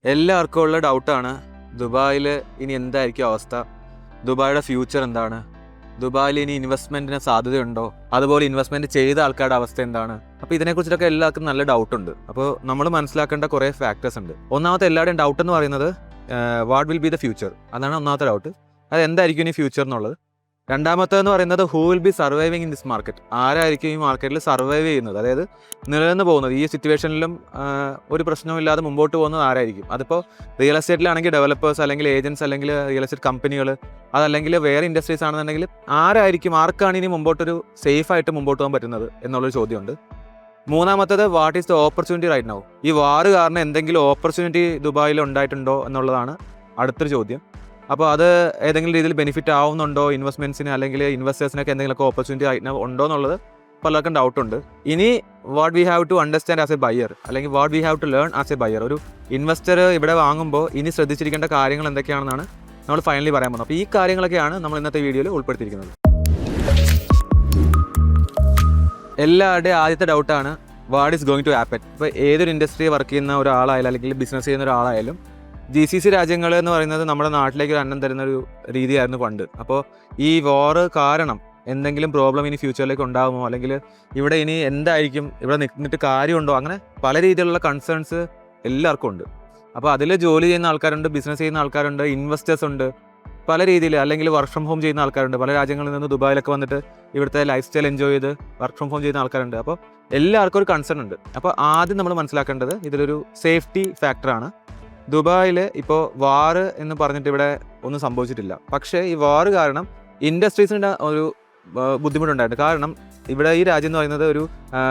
എല്ലാവർക്കും ഉള്ള ഡൗട്ടാണ് ദുബായിൽ ഇനി എന്തായിരിക്കും അവസ്ഥ, ദുബായിയുടെ ഫ്യൂച്ചർ എന്താണ്, ദുബായിൽ ഇനി ഇൻവെസ്റ്റ്മെൻറ്റിന് സാധ്യതയുണ്ടോ, അതുപോലെ ഇൻവെസ്റ്റ്മെൻറ്റ് ചെയ്ത ആൾക്കാരുടെ അവസ്ഥ എന്താണ്. അപ്പോൾ ഇതിനെക്കുറിച്ചിട്ടൊക്കെ എല്ലാവർക്കും നല്ല ഡൗട്ടുണ്ട്. അപ്പോൾ നമ്മൾ മനസ്സിലാക്കേണ്ട കുറേ ഫാക്ടേഴ്സ് ഉണ്ട്. ഒന്നാമത്തെ എല്ലാവരുടെയും ഡൗട്ട് എന്ന് പറയുന്നത് what will be the future, അതാണ് ഒന്നാമത്തെ ഡൗട്ട്. അത് എന്തായിരിക്കും ഇനി ഫ്യൂച്ചർ എന്നുള്ളത്. രണ്ടാമത്തേന്ന് പറയുന്നത് who will be surviving in this market, ആരായിരിക്കും ഈ മാർക്കറ്റിൽ സർവൈവ് ചെയ്യുന്നത്, അതായത് നിലനിന്ന് പോകുന്നത് ഈ സിറ്റുവേഷനിലും ഒരു പ്രശ്നമില്ലാതെ മുമ്പോട്ട് പോകുന്നത് ആരായിരിക്കും. അതിപ്പോൾ റിയൽ എസ്റ്റേറ്റിലാണെങ്കിൽ ഡെവലപ്പേഴ്സ്, അല്ലെങ്കിൽ ഏജൻസ്, അല്ലെങ്കിൽ റിയൽ എസ്റ്റേറ്റ് കമ്പനികൾ, അതല്ലെങ്കിൽ വേറെ ഇൻഡസ്ട്രീസ് ആണെന്നുണ്ടെങ്കിൽ ആർക്കാണ് ഇനി മുമ്പോട്ടൊരു സേഫായിട്ട് മുമ്പോട്ട് പോകാൻ പറ്റുന്നത് എന്നുള്ളൊരു ചോദ്യമുണ്ട്. മൂന്നാമത്തേത് what is the opportunity right now, ഈ വാറ് കാരണം എന്തെങ്കിലും ഓപ്പർച്യൂണിറ്റി ദുബായിൽ ഉണ്ടായിട്ടുണ്ടോ എന്നുള്ളതാണ് അടുത്തൊരു ചോദ്യം. അപ്പോൾ അത് ഏതെങ്കിലും രീതിയിൽ ബെനിഫിറ്റ് ആവുന്നുണ്ടോ ഇൻവെസ്റ്റ്മെൻറ്റ്സിന്, അല്ലെങ്കിൽ ഇൻവെസ്റ്റേഴ്സിനൊക്കെ എന്തെങ്കിലുമൊക്കെ ഓപ്പർച്യൂണിറ്റി ആയിട്ട് ഉണ്ടോ എന്നുള്ളത് പലർക്കും ഡൗട്ടുണ്ട്. ഇനി what we have to understand as a buyer, അല്ലെങ്കിൽ what we have to learn as a buyer, ഒരു ഇൻവെസ്റ്റർ ഇവിടെ വാങ്ങുമ്പോൾ ഇനി ശ്രദ്ധിച്ചിരിക്കേണ്ട കാര്യങ്ങൾ എന്തൊക്കെയാണെന്നാണ് നമ്മൾ ഫൈനലി പറയാൻ പോകുന്നത്. അപ്പോൾ ഈ കാര്യങ്ങളൊക്കെയാണ് നമ്മൾ ഇന്നത്തെ വീഡിയോയിൽ ഉൾപ്പെടുത്തിയിരിക്കുന്നത്. എല്ലാവരുടെയും ആദ്യത്തെ ഡൗട്ടാണ് what is going to happen. ഇപ്പോൾ ഏതൊരു ഇൻഡസ്ട്രി വർക്ക് ചെയ്യുന്ന ഒരാളായാലും അല്ലെങ്കിൽ ബിസിനസ് ചെയ്യുന്ന ഒരാളായാലും GCC രാജ്യങ്ങൾ എന്ന് പറയുന്നത് നമ്മുടെ നാട്ടിലേക്ക് ഒരു അന്നം തരുന്നൊരു രീതിയായിരുന്നു പണ്ട്. അപ്പോൾ ഈ വാറ് കാരണം എന്തെങ്കിലും പ്രോബ്ലം ഇനി ഫ്യൂച്ചറിലേക്ക് ഉണ്ടാകുമോ, അല്ലെങ്കിൽ ഇവിടെ ഇനി എന്തായിരിക്കും, ഇവിടെ നിന്നിട്ട് കാര്യമുണ്ടോ, അങ്ങനെ പല രീതിയിലുള്ള കൺസേൺസ് എല്ലാവർക്കും ഉണ്ട്. അപ്പോൾ അതിൽ ജോലി ചെയ്യുന്ന ആൾക്കാരുണ്ട്, ബിസിനസ് ചെയ്യുന്ന ആൾക്കാരുണ്ട്, ഇൻവെസ്റ്റേഴ്സ് ഉണ്ട്, പല രീതിയിൽ, അല്ലെങ്കിൽ വർക്ക് ഫ്രം ഹോം ചെയ്യുന്ന ആൾക്കാരുണ്ട്. പല രാജ്യങ്ങളിൽ നിന്ന് ദുബായിലൊക്കെ വന്നിട്ട് ഇവിടുത്തെ ലൈഫ് സ്റ്റൈൽ എൻജോയ് ചെയ്ത് വർക്ക് ഫ്രം ഹോം ചെയ്യുന്ന ആൾക്കാരുണ്ട്. അപ്പോൾ എല്ലാവർക്കും ഒരു കൺസേൺ ഉണ്ട്. അപ്പോൾ ആദ്യം നമ്മൾ മനസ്സിലാക്കേണ്ടത് ഇതിലൊരു സേഫ്റ്റി ഫാക്ടറാണ്. ദുബായിൽ ഇപ്പോൾ വാറ് എന്ന് പറഞ്ഞിട്ട് ഇവിടെ ഒന്നും സംഭവിച്ചിട്ടില്ല. പക്ഷേ ഈ വാറ് കാരണം ഇൻഡസ്ട്രീസിൻ്റെ ഒരു ബുദ്ധിമുട്ടുണ്ടായിരുന്നു. കാരണം ഇവിടെ ഈ രാജ്യം എന്ന് പറയുന്നത് ഒരു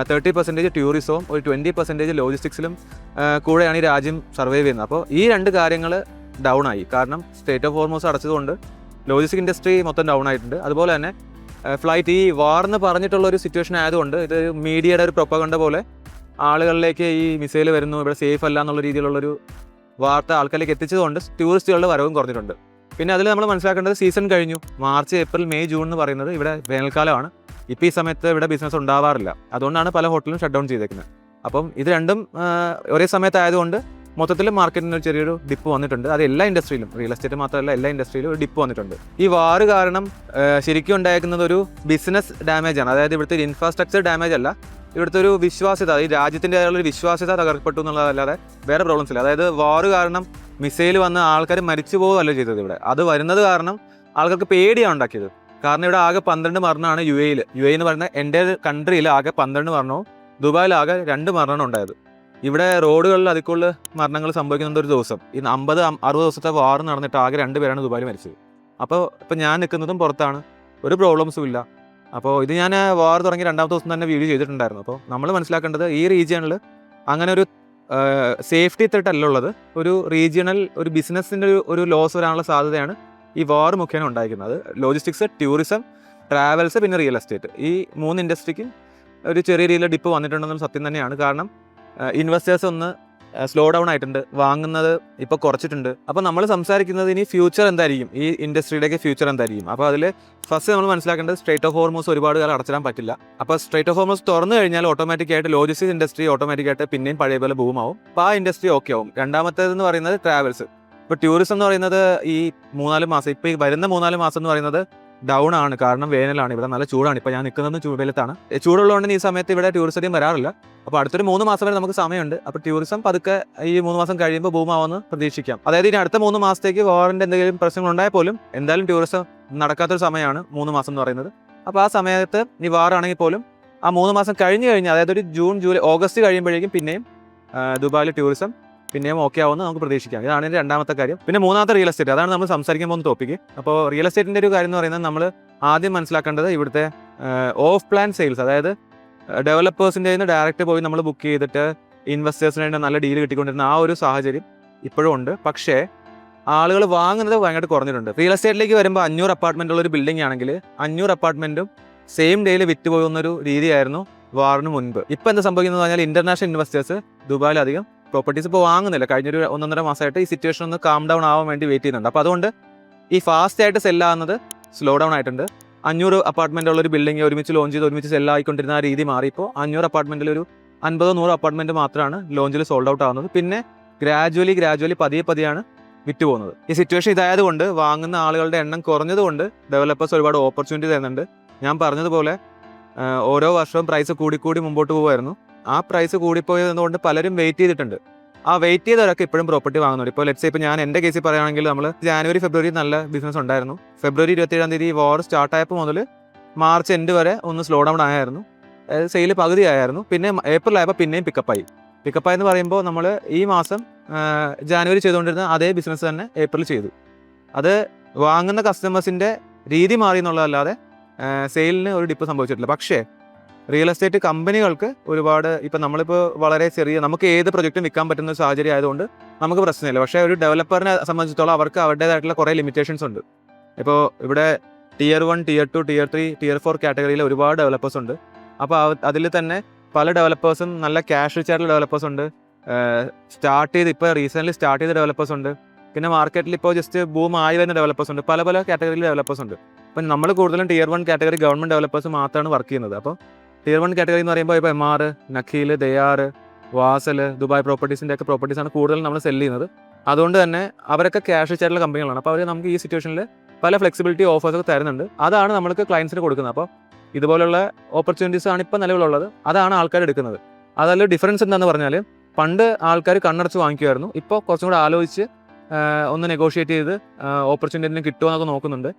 30% ടൂറിസവും ഒരു 20% ലോജിസ്റ്റിക്സിലും കൂടെയാണ് ഈ രാജ്യം സർവൈവ് ചെയ്യുന്നത്. അപ്പോൾ ഈ രണ്ട് കാര്യങ്ങൾ ഡൗൺ ആയി. കാരണം സ്റ്റേറ്റ് ഓഫ് ഹോർമോസ് അടച്ചതുകൊണ്ട് ലോജിസ്റ്റിക് ഇൻഡസ്ട്രി മൊത്തം ഡൗൺ ആയിട്ടുണ്ട്. അതുപോലെ തന്നെ ഫ്ലൈറ്റ് ഈ വാർന്ന് പറഞ്ഞിട്ടുള്ള ഒരു സിറ്റുവേഷൻ ആയതുകൊണ്ട് ഇത് മീഡിയയുടെ ഒരു പ്രൊപ്പഗണ്ട പോലെ ആളുകളിലേക്ക് ഈ മിസൈൽ വരുന്നു, ഇവിടെ സേഫ് അല്ല എന്നുള്ള രീതിയിലുള്ളൊരു വാർത്ത ആൾക്കാരിലേക്ക് എത്തിച്ചതുകൊണ്ട് ടൂറിസ്റ്റുകളുടെ വരവും കുറഞ്ഞിട്ടുണ്ട്. പിന്നെ അതിൽ നമ്മൾ മനസ്സിലാക്കേണ്ടത് സീസൺ കഴിഞ്ഞു. മാർച്ച്, ഏപ്രിൽ, മെയ്, ജൂൺ എന്ന് പറയുന്നത് ഇവിടെ വേനൽക്കാലമാണ്. ഇപ്പോൾ ഈ സമയത്ത് ഇവിടെ ബിസിനസ് ഉണ്ടാവാറില്ല. അതുകൊണ്ടാണ് പല ഹോട്ടലും ഷട്ട് ഡൗൺ ചെയ്തേക്കുന്നത്. അപ്പം ഇത് രണ്ടും ഒരേ സമയത്തായതുകൊണ്ട് മൊത്തത്തിൽ മാർക്കറ്റിന് ചെറിയൊരു ഡിപ്പ് വന്നിട്ടുണ്ട്. അത് എല്ലാ ഇൻഡസ്ട്രിയിലും, റിയൽ എസ്റ്റേറ്റ് മാത്രമല്ല എല്ലാ ഇൻഡസ്ട്രിയിലും ഒരു ഡിപ്പ് വന്നിട്ടുണ്ട്. ഈ വാറ് കാരണം ശരിക്കും ഉണ്ടായിരിക്കുന്നത് ഒരു ബിസിനസ് ഡാമേജ് ആണ്. അതായത് ഇവിടുത്തെ ഇൻഫ്രാസ്ട്രക്ചർ ഡാമേജ് അല്ല, ഇവിടുത്തെ ഒരു വിശ്വാസ്യത, ഈ രാജ്യത്തിൻ്റെ ഒരു വിശ്വാസ്യത തകർക്കപ്പെട്ടു എന്നുള്ളതല്ലാതെ വേറെ പ്രോബ്ലംസ് ഇല്ല. അതായത് വാറ് കാരണം മിസൈൽ വന്ന് ആൾക്കാർ മരിച്ചു പോകുകയല്ല ചെയ്തത്. ഇവിടെ അത് വരുന്നത് കാരണം ആൾക്കാർക്ക് പേടിയാണ് ഉണ്ടാക്കിയത്. കാരണം ഇവിടെ ആകെ 12 മരണമാണ് യു എ എന്ന് പറയുന്ന എൻ്റെ കൺട്രിയിൽ ആകെ 12 മരണവും ദുബായിൽ ആകെ 2 മരണമാണ് ഉണ്ടായത്. ഇവിടെ റോഡുകളിൽ അതിക്കുള്ള മരണങ്ങൾ സംഭവിക്കുന്നത് ഒരു ദിവസം. ഈ 50-60 ദിവസത്തെ വാർ നടന്നിട്ട് ആകെ 2 പേരാണ് ദുബായിൽ മരിച്ചത്. അപ്പോൾ ഞാൻ നിൽക്കുന്നതും പുറത്താണ്, ഒരു പ്രോബ്ലംസും ഇല്ല. അപ്പോൾ ഇത് ഞാൻ വാർ തുടങ്ങി 2ാമത്തെ ദിവസം തന്നെ വീഡിയോ ചെയ്തിട്ടുണ്ടായിരുന്നു. അപ്പോൾ നമ്മൾ മനസ്സിലാക്കേണ്ടത് ഈ റീജിയണിൽ അങ്ങനെ ഒരു സേഫ്റ്റി ത്രെട്ട് അല്ല ഉള്ളത്. ഒരു റീജിയണൽ ഒരു ബിസിനസ്സിൻ്റെ ഒരു ലോസ് വരാനുള്ള സാധ്യതയാണ് ഈ വാർ മുഖേന ഉണ്ടായിരിക്കുന്നത്. ലോജിസ്റ്റിക്സ്, ടൂറിസം, ട്രാവൽസ്, പിന്നെ റിയൽ എസ്റ്റേറ്റ്, ഈ 3 ഇൻഡസ്ട്രിക്ക് ഒരു ചെറിയ രീതിയിൽ ഡിപ്പ് വന്നിട്ടുണ്ടെന്നും സത്യം തന്നെയാണ്. കാരണം ഇൻവെസ്റ്റേഴ്സ് ഒന്ന് സ്ലോ ഡൗൺ ആയിട്ടുണ്ട്, വാങ്ങുന്നത് ഇപ്പോൾ കുറച്ചിട്ടുണ്ട്. അപ്പോൾ നമ്മൾ സംസാരിക്കുന്നത് ഇനി ഫ്യൂച്ചർ എന്തായിരിക്കും, ഈ ഇൻഡസ്ട്രിയുടെയൊക്കെ ഫ്യൂച്ചർ എന്തായിരിക്കും. അപ്പോൾ അതിൽ ഫസ്റ്റ് നമ്മൾ മനസ്സിലാക്കേണ്ടത് സ്ട്രേറ്റ് ഓഫ് ഹോർമോസ് ഒരുപാട് കാലം അടച്ചിടാൻ പറ്റില്ല. അപ്പോൾ സ്ട്രേറ്റ് ഓഫ് ഹോർമോസ് തുറന്നു കഴിഞ്ഞാൽ ഓട്ടോമാറ്റിക്കായിട്ട് ലോജിസ്റ്റിക്സ് ഇൻഡസ്ട്രി ഓട്ടോമാറ്റിക്കായിട്ട് പിന്നെയും പഴയ പോലെ ബൂം ആവും. അപ്പോൾ ആ ഇൻഡസ്ട്രി ഓക്കെ ആവും. രണ്ടാമത്തേതെന്ന് പറയുന്നത് ട്രാവൽസ്. ഇപ്പോൾ ടൂറിസം എന്ന് പറയുന്നത് ഈ 3-4 മാസം, ഇപ്പോൾ ഈ വരുന്ന 3-4 മാസം എന്ന് പറയുന്നത് ഡൗൺ ആണ്. കാരണം വേനലാണ്, ഇവിടെ നല്ല ചൂടാണ്. ഇപ്പോൾ ഞാൻ നിൽക്കുന്നത് വെയിലത്താണ്. ചൂടുള്ളതുകൊണ്ട് ഈ സമയത്ത് ഇവിടെ ടൂറിസ്റ്റ് അധികം വരാറില്ല. അപ്പോൾ അടുത്തൊരു 3 മാസം വരെ നമുക്ക് സമയമുണ്ട്. അപ്പോൾ ടൂറിസം പതുക്കെ ഈ 3 മാസം കഴിയുമ്പോൾ ബൂമാവുമെന്ന് പ്രതീക്ഷിക്കാം. അതായത് ഇനി അടുത്ത 3 മാസത്തേക്ക് വാറിൻ്റെ എന്തെങ്കിലും പ്രശ്നങ്ങൾ ഉണ്ടായാൽ പോലും എന്തായാലും ടൂറിസം നടക്കാത്തൊരു സമയമാണ് 3 മാസം എന്ന് പറയുന്നത്. അപ്പോൾ ആ സമയത്ത് ഈ വാറാണെങ്കിൽ പോലും ആ 3 മാസം കഴിഞ്ഞ് കഴിഞ്ഞാൽ, അതായത് ഒരു ജൂൺ, ജൂലൈ, ഓഗസ്റ്റ് കഴിയുമ്പോഴേക്കും പിന്നെയും ദുബായിൽ ടൂറിസം പിന്നെയും ഓക്കെ ആവുമെന്ന് നമുക്ക് പ്രതീക്ഷിക്കാം. ഇതാണ് എൻ്റെ രണ്ടാമത്തെ കാര്യം. പിന്നെ മൂന്നാമത്തെ റിയൽ എസ്റ്റേറ്റ്, അതാണ് നമ്മൾ സംസാരിക്കാൻ പോകുന്ന ടോപ്പിക്ക്. അപ്പോൾ റിയൽ എസ്റ്റേറ്റിൻ്റെ ഒരു കാര്യം എന്ന് പറയുന്നത് നമ്മൾ ആദ്യം മനസ്സിലാക്കേണ്ടത് ഇവിടുത്തെ ഓഫ് പ്ലാൻ സെയിൽസ്, അതായത് ഡെവലപ്പേഴ്സിൻ്റെ നിന്ന് ഡയറക്റ്റ് പോയി നമ്മൾ ബുക്ക് ചെയ്തിട്ട് ഇൻവെസ്റ്റേഴ്സിന് നല്ല ഡീൽ കിട്ടിക്കൊണ്ടിരുന്ന ആ ഒരു സാഹചര്യം ഇപ്പോഴും ഉണ്ട്. പക്ഷേ ആളുകൾ വാങ്ങുന്നത് ഭയങ്കര കുറഞ്ഞിട്ടുണ്ട്. റിയൽ എസ്റ്റേറ്റിലേക്ക് വരുമ്പോൾ 500 അപ്പാർട്ട്മെൻ്റ് ഉള്ളൊരു ബിൽഡിംഗ് ആണെങ്കിൽ 500 അപ്പാർട്ട്മെൻറ്റും സെയിം ഡേയിൽ വിറ്റ് പോകുന്നൊരു രീതിയായിരുന്നു വാറിന് മുൻപ്. ഇപ്പോൾ എന്താ സംഭവിക്കുന്നത് പറഞ്ഞാൽ ഇൻ്റർനാഷണൽ ഇൻവെസ്റ്റേഴ്സ് ദുബായിലധികം പ്രോപ്പർട്ടീസ് ഇപ്പോൾ വാങ്ങുന്നില്ല. കഴിഞ്ഞൊരു 1-1.5 മാസമായിട്ട് ഈ സിറ്റുവേഷൻ ഒന്ന് കാം ഡൗൺ ആവാൻ വേണ്ടി വെയിറ്റ് ചെയ്യുന്നുണ്ട്. അപ്പോൾ അതുകൊണ്ട് ഈ ഫാസ്റ്റ് ആയിട്ട് സെല്ലാകുന്നത് സ്ലോ ഡൗൺ ആയിട്ടുണ്ട്. 500 അപ്പാർട്ട്മെൻ്റ് ഉള്ളൊരു ബിൽഡിംഗ് ഒരുമിച്ച് ലോഞ്ച് ചെയ്ത് ഒരുമിച്ച് സെല്ലായിക്കൊണ്ടിരുന്ന ആ രീതി മാറി ഇപ്പോൾ 500 അപ്പാർട്ട്മെൻറ്റിൽ ഒരു 50-100 അപ്പാർട്ട്മെൻറ്റ് മാത്രമാണ് ലോഞ്ചിൽ സോൾഡ് ഔട്ട് ആവുന്നത്. പിന്നെ ഗ്രാജുവലി പതിയാണ് വിറ്റ് പോകുന്നത്. ഈ സിറ്റുവേഷൻ ഇതായതുകൊണ്ട് വാങ്ങുന്ന ആളുകളുടെ എണ്ണം കുറഞ്ഞതുകൊണ്ട് ഡെവലപ്പേഴ്സ് ഒരുപാട് ഓപ്പർച്യൂണിറ്റി തരുന്നുണ്ട്. ഞാൻ പറഞ്ഞതുപോലെ ഓരോ വർഷവും പ്രൈസ് കൂടിക്കൂടി മുമ്പോട്ട് പോകുമായിരുന്നു. ആ പ്രൈസ് കൂടിപ്പോയതുകൊണ്ട് പലരും വെയിറ്റ് ചെയ്തിട്ടുണ്ട്. ആ വെയിറ്റ് ചെയ്തവരൊക്കെ ഇപ്പോഴും പ്രോപ്പർട്ടി വാങ്ങുന്നുണ്ട്. ഇപ്പോൾ ലെറ്റ്സ് ഇപ്പോൾ ഞാൻ എൻ്റെ കേസിൽ പറയുകയാണെങ്കിൽ നമ്മൾ ജാനുവരി ഫെബ്രുവരി നല്ല ബിസിനസ് ഉണ്ടായിരുന്നു. ഫെബ്രുവരി 27 വാർ സ്റ്റാർട്ടായപ്പോൾ മുതൽ മാർച്ച് എൻഡ് വരെ ഒന്ന് സ്ലോ ഡൗൺ ആയായിരുന്നു. അതായത് സെയിൽ പകുതി ആയിരുന്നു. പിന്നെ ഏപ്രിൽ ആയപ്പോൾ പിന്നെയും പിക്കപ്പായി എന്ന് പറയുമ്പോൾ നമ്മൾ ഈ മാസം ജാനുവരി ചെയ്തുകൊണ്ടിരുന്ന അതേ ബിസിനസ് തന്നെ ഏപ്രിൽ ചെയ്തു. അത് വാങ്ങുന്ന കസ്റ്റമേഴ്സിൻ്റെ രീതി മാറി എന്നുള്ളതല്ലാതെ സെയിലിന് ഒരു ഡിപ്പ് സംഭവിച്ചിട്ടില്ല. പക്ഷേ റിയൽ എസ്റ്റേറ്റ് കമ്പനികൾക്ക് ഒരുപാട് ഇപ്പം നമ്മളിപ്പോൾ വളരെ ചെറിയ നമുക്ക് ഏത് പ്രൊജക്റ്റും വിൽക്കാൻ പറ്റുന്ന ഒരു സാഹചര്യം ആയതുകൊണ്ട് നമുക്ക് പ്രശ്നമില്ല. പക്ഷേ ഒരു ഡെവലപ്പറിനെ സംബന്ധിച്ചിടത്തോളം അവർക്ക് അവരുടേതായിട്ടുള്ള കുറേ ലിമിറ്റേഷൻസ് ഉണ്ട്. ഇപ്പോൾ ഇവിടെ Tier 1, Tier 2, Tier 3, Tier 4 കാറ്റഗറിയിൽ ഒരുപാട് ഡെവലപ്പേഴ്സ് ഉണ്ട്. അപ്പോൾ അതിൽ തന്നെ പല ഡെവലപ്പേഴ്സും നല്ല ക്യാഷ് റിച്ച് ആയിട്ടുള്ള ഡെവലപ്പേഴ്സ് ഉണ്ട്. ഇപ്പോൾ റീസെൻ്റ്ലി സ്റ്റാർട്ട് ചെയ്ത ഡെവലപ്പേഴ്സ് ഉണ്ട്. പിന്നെ മാർക്കറ്റിൽ ഇപ്പോൾ ജസ്റ്റ് ബൂം ആയി വരുന്ന ഡെവലപ്പേഴ്സ് ഉണ്ട്. പല കാറ്റഗറിയിൽ ഡെവലപ്പേഴ്സ് ഉണ്ട്. അപ്പം നമ്മൾ കൂടുതലും Tier 1 കാറ്റഗറി ഗവൺമെൻറ് ഡെവലപ്പേഴ്സ് മാത്രമാണ് വർക്ക് ചെയ്യുന്നത്. അപ്പോൾ Tier 1 കാറ്റഗറി എന്ന് പറയുമ്പോൾ ഇപ്പോൾ MR, നഖീൽ, ദയാർ, വാസൽ, ദുബായ് പ്രോപ്പർട്ടീസിൻ്റെ ഒക്കെ പ്രോപ്പർട്ടീസാണ് കൂടുതലും നമ്മൾ സെല് ചെയ്യുന്നത്. അതുകൊണ്ട് തന്നെ അവരൊക്കെ ക്യാഷ് റിച്ച് ആയിട്ടുള്ള കമ്പനികളാണ്. അപ്പോൾ അവർ നമുക്ക് ഈ സിറ്റുവേഷനിൽ പല ഫ്ലെക്സിബിലിറ്റി ഓഫേഴ്സൊക്കെ തരുന്നുണ്ട്. അതാണ് നമ്മൾക്ക് ക്ലയൻസിന് കൊടുക്കുന്നത്. അപ്പോൾ ഇതുപോലുള്ള ഓപ്പർച്യൂണിറ്റീസ് ആണ് ഇപ്പോൾ നിലവിലുള്ളത്. അതാണ് ആൾക്കാർ എടുക്കുന്നത്. അതല്ല ഡിഫറൻസ് എന്താണെന്ന് പറഞ്ഞാൽ പണ്ട് ആൾക്കാർ കണ്ണടച്ച് വാങ്ങിക്കുമായിരുന്നു. ഇപ്പോൾ കുറച്ചും കൂടെ ആലോചിച്ച് ഒന്ന് നെഗോഷിയേറ്റ് ചെയ്ത് ഓപ്പർച്യൂണിറ്റി കിട്ടുമോ എന്നൊക്കെ നോക്കുന്നുണ്ട്.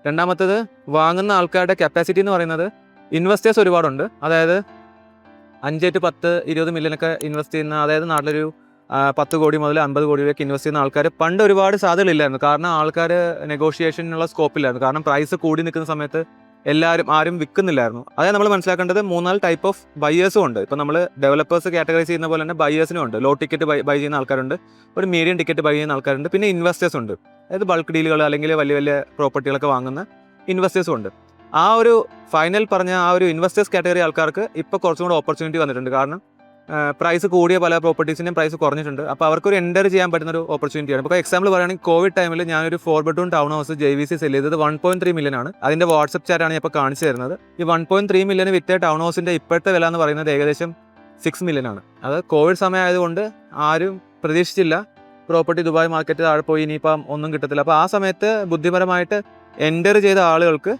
രണ്ടാമത്തേത് വാങ്ങുന്ന ആൾക്കാരുടെ കപ്പാസിറ്റി എന്ന് പറയുന്നത് ഇൻവെസ്റ്റേഴ്സ് ഒരുപാടുണ്ട്. അതായത് 5 to 10, 20 മില്യനൊക്കെ ഇൻവെസ്റ്റ് ചെയ്യുന്ന, അതായത് നാട്ടിലൊരു 10 കോടി മുതൽ 50 കോടി വരെയൊക്കെ ഇൻവെസ്റ്റ് ചെയ്യുന്ന ആൾക്കാർ പണ്ട് ഒരുപാട് സാധ്യതകളില്ലായിരുന്നു. കാരണം ആൾക്കാർ നെഗോഷിയേഷനുള്ള സ്കോപ്പില്ലായിരുന്നു. കാരണം പ്രൈസ് കൂടി നിൽക്കുന്ന സമയത്ത് ആരും വിൽക്കുന്നില്ലായിരുന്നു. അതായത് നമ്മൾ മനസ്സിലാക്കേണ്ടത് 3-4 ടൈപ്പ് ഓഫ് ബയേഴ്സും ഉണ്ട്. ഇപ്പോൾ നമ്മൾ ഡെവലപ്പേഴ്സ് കാറ്റഗറൈസ് ചെയ്യുന്ന പോലെ തന്നെ ബയേഴ്സിനും ഉണ്ട്. ലോ ടിക്കറ്റ് ബൈ ചെയ്യുന്ന ആൾക്കാരുണ്ട്, ഒരു മീഡിയം ടിക്കറ്റ് ബൈ ചെയ്യുന്ന ആൾക്കാരുണ്ട്, പിന്നെ ഇൻവെസ്റ്റേഴ്സ് ഉണ്ട്. അതായത് ബൾക്ക് ഡീലുകൾ അല്ലെങ്കിൽ വലിയ പ്രോപ്പർട്ടികളൊക്കെ വാങ്ങുന്ന ഇൻവെസ്റ്റേഴ്സും ഉണ്ട്. ആ ഒരു ഫൈനൽ പറഞ്ഞ ആ ഒരു ഇൻവെസ്റ്റേഴ്സ് കാറ്റഗറി ആൾക്കാർക്ക് ഇപ്പോൾ കുറച്ചും കൂടെ ഓപ്പർച്യൂണിറ്റി വന്നിട്ടുണ്ട്. കാരണം പ്രൈസ് കൂടിയ പല പ്രോപ്പർട്ടീസിൻ്റെയും പ്രൈസ് കുറഞ്ഞിട്ടുണ്ട്. അപ്പോൾ അവർക്കൊരു എൻ്റർ ചെയ്യാൻ പറ്റുന്ന ഒരു ഓപ്പർച്യൂണിറ്റിയാണ്. ഇപ്പോൾ എക്സാമ്പിൾ പറയുകയാണെങ്കിൽ കോവിഡ് ടൈമിൽ ഞാനൊരു 4 bedroom town house JVC sell ചെയ്തത് 1.3 million ആണ്. അതിൻ്റെ വാട്സപ്പ് ചാറ്റാണ് ഞാൻ ഇപ്പോൾ കാണിച്ചു തരുന്നത്. ഈ 1.3 million വിറ്റ ടൗൺ ഹൗസിൻ്റെ ഇപ്പോഴത്തെ വില എന്ന് പറയുന്നത് ഏകദേശം 6 million ആണ്. അത് കോവിഡ് സമയം ആയതുകൊണ്ട് ആരും പ്രതീക്ഷിച്ചില്ല പ്രോപ്പർട്ടി ദുബായ് മാർക്കറ്റ് താഴെ പോയി ഇനിയിപ്പം ഒന്നും കിട്ടത്തില്ല. അപ്പോൾ ആ സമയത്ത് ബുദ്ധിപരമായിട്ട് എൻ്റർ ചെയ്ത ആളുകൾക്ക്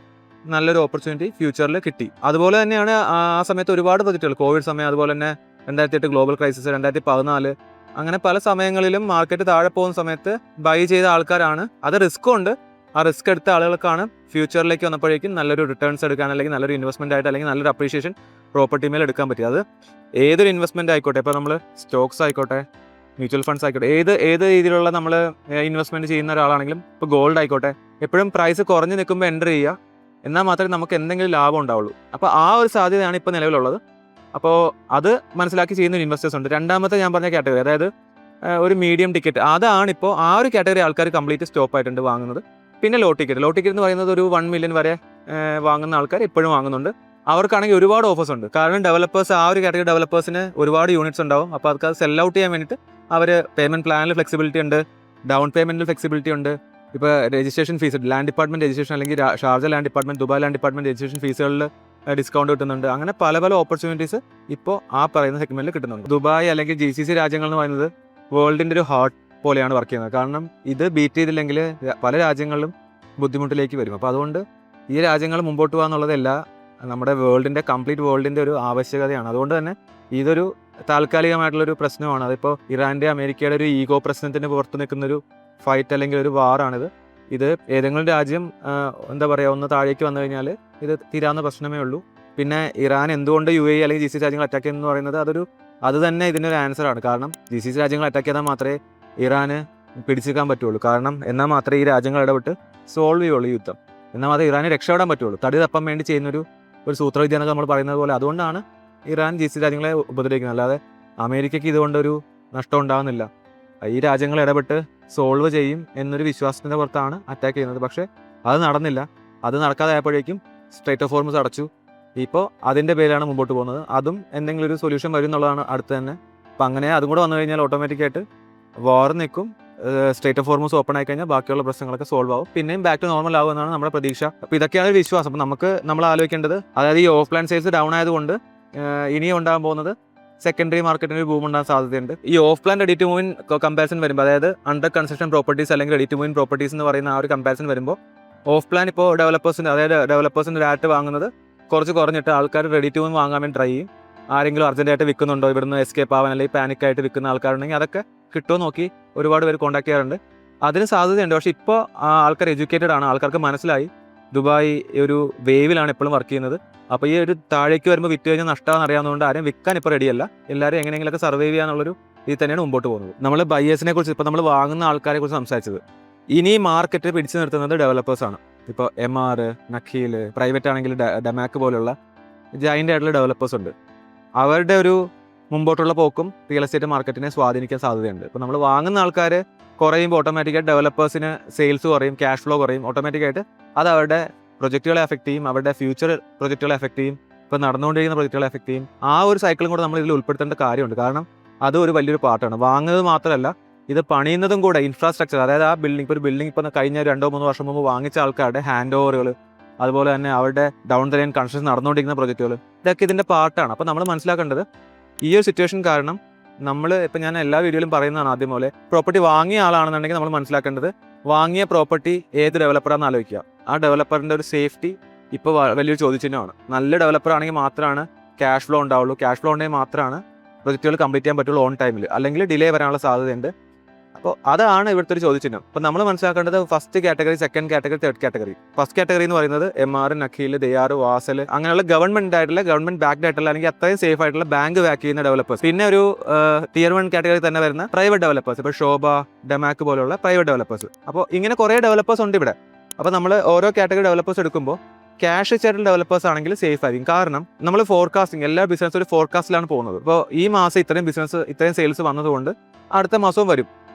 നല്ലൊരു ഓപ്പർച്യൂണിറ്റി ഫ്യൂച്ചറിൽ കിട്ടി. അതുപോലെ തന്നെയാണ് ആ സമയത്ത് ഒരുപാട് പ്രൊജക്റ്റുകൾ, കോവിഡ് സമയം, അതുപോലെ തന്നെ 2008 ഗ്ലോബൽ ക്രൈസിസ്, 2014, അങ്ങനെ പല സമയങ്ങളിലും മാർക്കറ്റ് താഴെ പോകുന്ന സമയത്ത് ബൈ ചെയ്ത ആൾക്കാരാണ്. അത് റിസ്ക്കും ഉണ്ട്. ആ റിസ്ക് എടുത്ത ആളുകൾക്കാണ് ഫ്യൂച്ചറിലേക്ക് വന്നപ്പോഴേക്കും നല്ലൊരു റിട്ടേൺസ് എടുക്കാൻ, അല്ലെങ്കിൽ നല്ലൊരു ഇൻവെസ്റ്റ്മെൻ്റ് ആയിട്ട്, അല്ലെങ്കിൽ നല്ലൊരു അപ്രീഷിയേഷൻ പ്രോപ്പർട്ടി മേൽ എടുക്കാൻ പറ്റി. അത് ഏതൊരു ഇൻവെസ്റ്റ്മെൻറ്റ് ആയിക്കോട്ടെ, ഇപ്പോൾ നമ്മൾ സ്റ്റോക്സ് ആയിക്കോട്ടെ, മ്യൂച്വൽ ഫണ്ട്സ് ആയിക്കോട്ടെ, ഏത് രീതിയിലുള്ള നമ്മൾ ഇൻവെസ്റ്റ്മെൻറ്റ് ചെയ്യുന്ന ഒരാളാണെങ്കിലും, ഇപ്പോൾ ഗോൾഡ് ആയിക്കോട്ടെ, എപ്പോഴും പ്രൈസ് കുറഞ്ഞ് നിൽക്കുമ്പോൾ എൻ്റർ ചെയ്യുക, എന്നാൽ മാത്രമേ നമുക്ക് എന്തെങ്കിലും ലാഭം ഉണ്ടാവുള്ളൂ. അപ്പോൾ ആ ഒരു സാധ്യതയാണ് ഇപ്പോൾ നിലവിലുള്ളത്. അപ്പോൾ അത് മനസ്സിലാക്കി ചെയ്യുന്ന ഇൻവെസ്റ്റേഴ്സ് ഉണ്ട്. രണ്ടാമത്തെ ഞാൻ പറഞ്ഞ കാറ്റഗറി, അതായത് ഒരു മീഡിയം ടിക്കറ്റ്, അതാണിപ്പോൾ ആ ഒരു കാറ്റഗറി ആൾക്കാർ കംപ്ലീറ്റ് സ്റ്റോപ്പ് ആയിട്ടുണ്ട് വാങ്ങുന്നത്. പിന്നെ ലോ ടിക്കറ്റ് എന്ന് പറയുന്നത് ഒരു 1 million വരെ വാങ്ങുന്ന ആൾക്കാർ ഇപ്പോഴും വാങ്ങുന്നുണ്ട്. അവർക്കാണെങ്കിൽ ഒരുപാട് ഓഫേഴ്സ് ഉണ്ട്. കാരണം ഡെവലപ്പേഴ്സ്, ആ ഒരു കാറ്റഗറി ഡെവലപ്പേഴ്സിന് ഒരുപാട് യൂണിറ്റ്സ് ഉണ്ടാവും. അപ്പോൾ അത് സെൽ ഔട്ട് ചെയ്യാൻ വേണ്ടിയിട്ട് അവർ പേയ്മെൻറ്റ് പ്ലാനിൽ ഫ്ലെക്സിബിലിറ്റി ഉണ്ട്, ഡൗൺ പേയ്മെൻറ്റിൽ ഫ്ലെക്സിബിലിറ്റി ഉണ്ട്. ഇപ്പോൾ registration fees, land department registration, അല്ലെങ്കിൽ Sharjah land department, Dubai land department registration ഫീസുകളിൽ ഡിസ്കൗണ്ട് കിട്ടുന്നുണ്ട്. അങ്ങനെ പല ഓപ്പർച്യൂണിറ്റീസ് ഇപ്പോൾ ആ പറയുന്ന സെഗ്മെൻറ്റിൽ കിട്ടുന്നുണ്ട്. ദുബായ് അല്ലെങ്കിൽ GCC രാജ്യങ്ങൾ എന്ന് പറയുന്നത് വേൾഡിൻ്റെ ഒരു ഹാർട്ട് പോലെയാണ് വർക്ക് ചെയ്യുന്നത്. കാരണം ഇത് ബീറ്റ് ചെയ്തില്ലെങ്കിൽ പല രാജ്യങ്ങളിലും ബുദ്ധിമുട്ടിലേക്ക് വരും. അപ്പോൾ അതുകൊണ്ട് ഈ രാജ്യങ്ങൾ മുമ്പോട്ട് പോകുക എന്നുള്ളത് നമ്മുടെ കംപ്ലീറ്റ് വേൾഡിൻ്റെ ഒരു ആവശ്യകതയാണ്. അതുകൊണ്ട് തന്നെ ഇതൊരു താൽക്കാലികമായിട്ടുള്ളൊരു പ്രശ്നമാണ്. അതിപ്പോൾ ഇറാൻ്റെ അമേരിക്കയുടെ ഒരു ഈഗോ പ്രശ്നത്തിന് പുറത്ത് നിൽക്കുന്നൊരു ഫൈറ്റ് അല്ലെങ്കിൽ ഒരു വാറാണിത്. ഇത് ഏതെങ്കിലും രാജ്യം എന്താ പറയുക ഒന്ന് താഴേക്ക് വന്നു കഴിഞ്ഞാൽ ഇത് തീരാവുന്ന പ്രശ്നമേ ഉള്ളൂ. പിന്നെ ഇറാൻ എന്തുകൊണ്ട് UAE അല്ലെങ്കിൽ GCC രാജ്യങ്ങൾ അറ്റാക്ക് ചെയ്യുന്നു പറയുന്നത് അത് തന്നെ ഇതിനൊരു ആൻസറാണ്. കാരണം GCC രാജ്യങ്ങൾ അറ്റാക്ക് ചെയ്താൽ മാത്രമേ ഇറാന് പിടിച്ചെടുക്കാൻ പറ്റുള്ളൂ. കാരണം എന്നാൽ മാത്രമേ ഈ രാജ്യങ്ങൾ ഇടപെട്ട് സോൾവ് ചെയ്യുള്ളൂ യുദ്ധം. എന്നാൽ മാത്രമേ ഇറാന് രക്ഷപ്പെടാൻ പറ്റുള്ളൂ. തടി തപ്പാൻ വേണ്ടി ചെയ്യുന്നൊരു സൂത്രവിദ്യ എന്നൊക്കെ നമ്മൾ പറയുന്നത് പോലെ. അതുകൊണ്ടാണ് ഇറാൻ GCC രാജ്യങ്ങളെ ഉപദ്രവിക്കുന്നത്. അല്ലാതെ അമേരിക്കയ്ക്ക് ഇതുകൊണ്ടൊരു നഷ്ടം ഉണ്ടാകുന്നില്ല. ഈ രാജ്യങ്ങൾ ഇടപെട്ട് സോൾവ് ചെയ്യും എന്നൊരു വിശ്വാസത്തിൻ്റെ പുറത്താണ് അറ്റാക്ക് ചെയ്യുന്നത്. പക്ഷേ അത് നടന്നില്ല. അത് നടക്കാതായപ്പോഴേക്കും സ്ട്രൈറ്റ് ഓഫ് ഹോർമുസ് അടച്ചു. ഇപ്പോൾ അതിൻ്റെ പേരിലാണ് മുമ്പോട്ട് പോകുന്നത്. അതും എന്തെങ്കിലും ഒരു സൊല്യൂഷൻ വരും എന്നുള്ളതാണ് അടുത്ത് തന്നെ. അപ്പം അങ്ങനെ അതും കൂടെ വന്നു കഴിഞ്ഞാൽ ഓട്ടോമാറ്റിക്കായിട്ട് വാർ നിൽക്കും, സ്ട്രൈറ്റ് ഓഫ് ഹോർമുസ് ഓപ്പൺ ആയി കഴിഞ്ഞാൽ ബാക്കിയുള്ള പ്രശ്നങ്ങളൊക്കെ സോൾവ് ആവും, പിന്നെയും ബാക്ക് ടു നോർമൽ ആവുമെന്നാണ് നമ്മുടെ പ്രതീക്ഷ. അപ്പോൾ ഇതൊക്കെയാണ് ഒരു വിശ്വാസം. അപ്പോൾ നമ്മൾ ആലോചിക്കേണ്ടത്, അതായത് ഈ ഓഫ് ലൈൻ സെയിൽസ് ഡൗൺ ആയതുകൊണ്ട് ഇനിയും ഉണ്ടാകാൻ പോകുന്നത് സെക്കൻഡറി മാർക്കറ്റിന് ഒരു ബൂം ഉണ്ടാകാൻ സാധ്യതയുണ്ട്. ഈ off plan ready to move in comparison വരുമ്പോൾ, അതായത് അണ്ടർ കൺസ്ട്രക്ഷൻ പ്രോപ്പർട്ടീസ് അല്ലെങ്കിൽ റെഡി ടു മൂവിൻ പ്രോപ്പർട്ടീസ് എന്ന് പറയുന്ന ആ ഒരു കമ്പാരിസൺ വരുമ്പോൾ ഓഫ് പ്ലാൻ ഇപ്പോൾ ഡെവലപ്പേഴ്സിന് ഡയറക്റ്റ് വാങ്ങുന്നത് കുറച്ച് കുറഞ്ഞിട്ട് ആൾക്കാർ റെഡി ടു മൂവിൻ വാങ്ങാൻ വേണ്ടി ട്രൈ ചെയ്യും. ആരെങ്കിലും അർജൻറ്റായിട്ട് വിൽക്കുന്നുണ്ടോ, ഇവിടുന്ന് എസ്കേപ്പ് ആവാൻ അല്ലെങ്കിൽ പാനിക്കായിട്ട് വിൽക്കുന്ന ആൾക്കാരുണ്ടെങ്കിൽ അതൊക്കെ കിട്ടുമോ നോക്കി ഒരുപാട് പേര് കോൺടാക്ട് ചെയ്യാറുണ്ട്. അതിന് സാധ്യതയുണ്ട്. പക്ഷേ ഇപ്പോൾ ആൾക്കാർ എഡ്യൂക്കേറ്റഡ് ആണ്, ആൾക്കാർക്ക് മനസ്സിലായി ദുബായ് ഒരു വേവിലാണ് എപ്പോഴും വർക്ക് ചെയ്യുന്നത്. അപ്പോൾ ഈ ഒരു താഴേക്ക് വരുമ്പോൾ വിറ്റ് കഴിഞ്ഞാൽ നഷ്ടമാണെന്ന് അറിയാവുന്നതുകൊണ്ട് ആരും വിൽക്കാൻ ഇപ്പോൾ റെഡിയല്ല. എല്ലാവരും എങ്ങനെയെങ്കിലൊക്കെ സർവൈവ് ചെയ്യാനുള്ളൊരു ഇത് തന്നെയാണ് മുമ്പോട്ട് പോകുന്നത്. നമ്മൾ ബയേഴ്സിനെ കുറിച്ച്, ഇപ്പോൾ നമ്മൾ വാങ്ങുന്ന ആൾക്കാരെ കുറിച്ച് സംസാരിച്ചത്. ഇനി മാർക്കറ്റ് പിടിച്ചു നിർത്തുന്നത് ഡെവലപ്പേഴ്സാണ്. ഇപ്പോൾ MR, നഖീൽ, പ്രൈവറ്റ് ആണെങ്കിൽ ഡമാക്ക് പോലുള്ള ജൈൻ്റ് ആയിട്ടുള്ള ഡെവലപ്പേഴ്സ് ഉണ്ട്. അവരുടെ ഒരു മുമ്പോട്ടുള്ള പോക്കും റിയൽ എസ്റ്റേറ്റ് മാർക്കറ്റിനെ സ്വാധീനിക്കാൻ സാധ്യതയുണ്ട്. ഇപ്പോൾ നമ്മൾ വാങ്ങുന്ന ആൾക്കാർ കുറയുമ്പോൾ ഓട്ടോമാറ്റിക്കായിട്ട് ഡെവലപ്പേഴ്സിന് സെയിൽസ് കുറയും, ക്യാഷ് ഫ്ലോ കുറയും. ഓട്ടോമാറ്റിക്കായിട്ട് അത് അവരുടെ പ്രൊജക്റ്റുകളെ എഫക്ട് ചെയ്യും, അവരുടെ ഫ്യൂച്ചർ പ്രൊജക്റ്റുകളെ എഫക്ട് ചെയ്യും, ഇപ്പോൾ നടന്നുകൊണ്ടിരിക്കുന്ന പ്രൊജക്റ്റുകളെ എഫക്ട് ചെയ്യും. ആ ഒരു സൈക്കിളും കൂടെ നമ്മൾ ഇതിൽ ഉൾപ്പെടുത്തേണ്ട കാര്യമുണ്ട്. കാരണം അത് ഒരു വലിയൊരു പാർട്ടാണ്. വാങ്ങുന്നത് മാത്രമല്ല, ഇത് പണിയുന്നതും കൂടെ ഇൻഫ്രാസ്ട്രക്ചർ, അതായത് ആ ബിൽഡിംഗ്, ഇപ്പോൾ ഒരു ബിൽഡിംഗ് ഇപ്പോൾ കഴിഞ്ഞ 2-3 വർഷം മുമ്പ് വാങ്ങിച്ച ആൾക്കാരുടെ ഹാൻഡ് ഓവറുകൾ, അതുപോലെ തന്നെ അവരുടെ ഡൗൺ ദ ലൈൻ കൺസ്ട്രക്ഷൻ നടന്നുകൊണ്ടിരിക്കുന്ന പ്രൊജക്റ്റുകൾ, ഇതൊക്കെ ഇതിൻ്റെ പാർട്ടാണ്. അപ്പോൾ നമ്മൾ മനസ്സിലാക്കേണ്ടത് ഈ ഒരു സിറ്റുവേഷൻ കാരണം ഇപ്പോൾ ഞാൻ എല്ലാ വീഡിയോയിലും പറയുന്നതാണ് ആദ്യം പോലെ, പ്രോപ്പർട്ടി വാങ്ങിയ ആളാണെന്നുണ്ടെങ്കിൽ നമ്മൾ മനസ്സിലാക്കേണ്ടത് വാങ്ങിയ പ്രോപ്പർട്ടി ഏത് ഡെവലപ്പറാണെന്ന് ആലോചിക്കുക. ആ ഡെവലപ്പറിൻ്റെ ഒരു സേഫ്റ്റി ഇപ്പോൾ വലിയൊരു ചോദ്യചിഹ്നമാണ്. നല്ല ഡെവലപ്പർ ആണെങ്കിൽ മാത്രമാണ് ക്യാഷ് ഫ്ലോ ഉണ്ടാവുള്ളൂ. ക്യാഷ് ഫ്ലോ ഉണ്ടെങ്കിൽ മാത്രമാണ് പ്രൊജക്റ്റുകൾ കംപ്ലീറ്റ് ചെയ്യാൻ പറ്റുള്ളൂ ഓൺ ടൈമിൽ, അല്ലെങ്കിൽ ഡിലേ വരാനുള്ള സാധ്യതയുണ്ട്. അപ്പോൾ അതാണ് ഇവിടുത്തെ ഒരു ചോദ്യചിഹ്നം. അപ്പോൾ നമ്മൾ മനസ്സിലാക്കേണ്ടത് first category, second category, third category. First category എന്ന് പറയുന്നത് MR, നഖീൽ, ദയാർ, വാസൽ, അങ്ങനെയുള്ള ഗവൺമെന്റ് ബാക്ക്ഡ് ആയിട്ടുള്ള അല്ലെങ്കിൽ അത്രയും സേഫ് ആയിട്ടുള്ള ബാങ്ക് ബാക്ക് ചെയ്യുന്ന ഡെവലപ്പേഴ്സ്. പിന്നെ ഒരു Tier 1 കാറ്റഗറി തന്നെ വരുന്ന പ്രൈവറ്റ് ഡെവലപ്പേഴ്സ്, ഇപ്പോൾ ശോഭ, ഡമാക്ക് പോലുള്ള പ്രൈവറ്റ് ഡെവലപ്പേഴ്സ്. അപ്പോൾ ഇങ്ങനെ കുറേ ഡെവലപ്പേഴ്സ് ഉണ്ട് ഇവിടെ. അപ്പോൾ നമ്മൾ ഓരോ കാറ്റഗറി ഡെവലപ്പേഴ്സ് എടുക്കുമ്പോൾ ക്യാഷ് ചേട്ടൽ ഡെവലപ്പേഴ്സ് ആണെങ്കിൽ സേഫ് ആയിരിക്കും. കാരണം നമ്മൾ ഫോർകാസ്റ്റിംഗ്, എല്ലാ ബിസിനസ് ഒരു ഫോർകാസ്റ്റിലാണ് പോകുന്നത്. ഇപ്പോൾ ഈ മാസം ഇത്രയും സെയിൽസ് വന്നതുകൊണ്ട് അടുത്ത മാസവും വരും,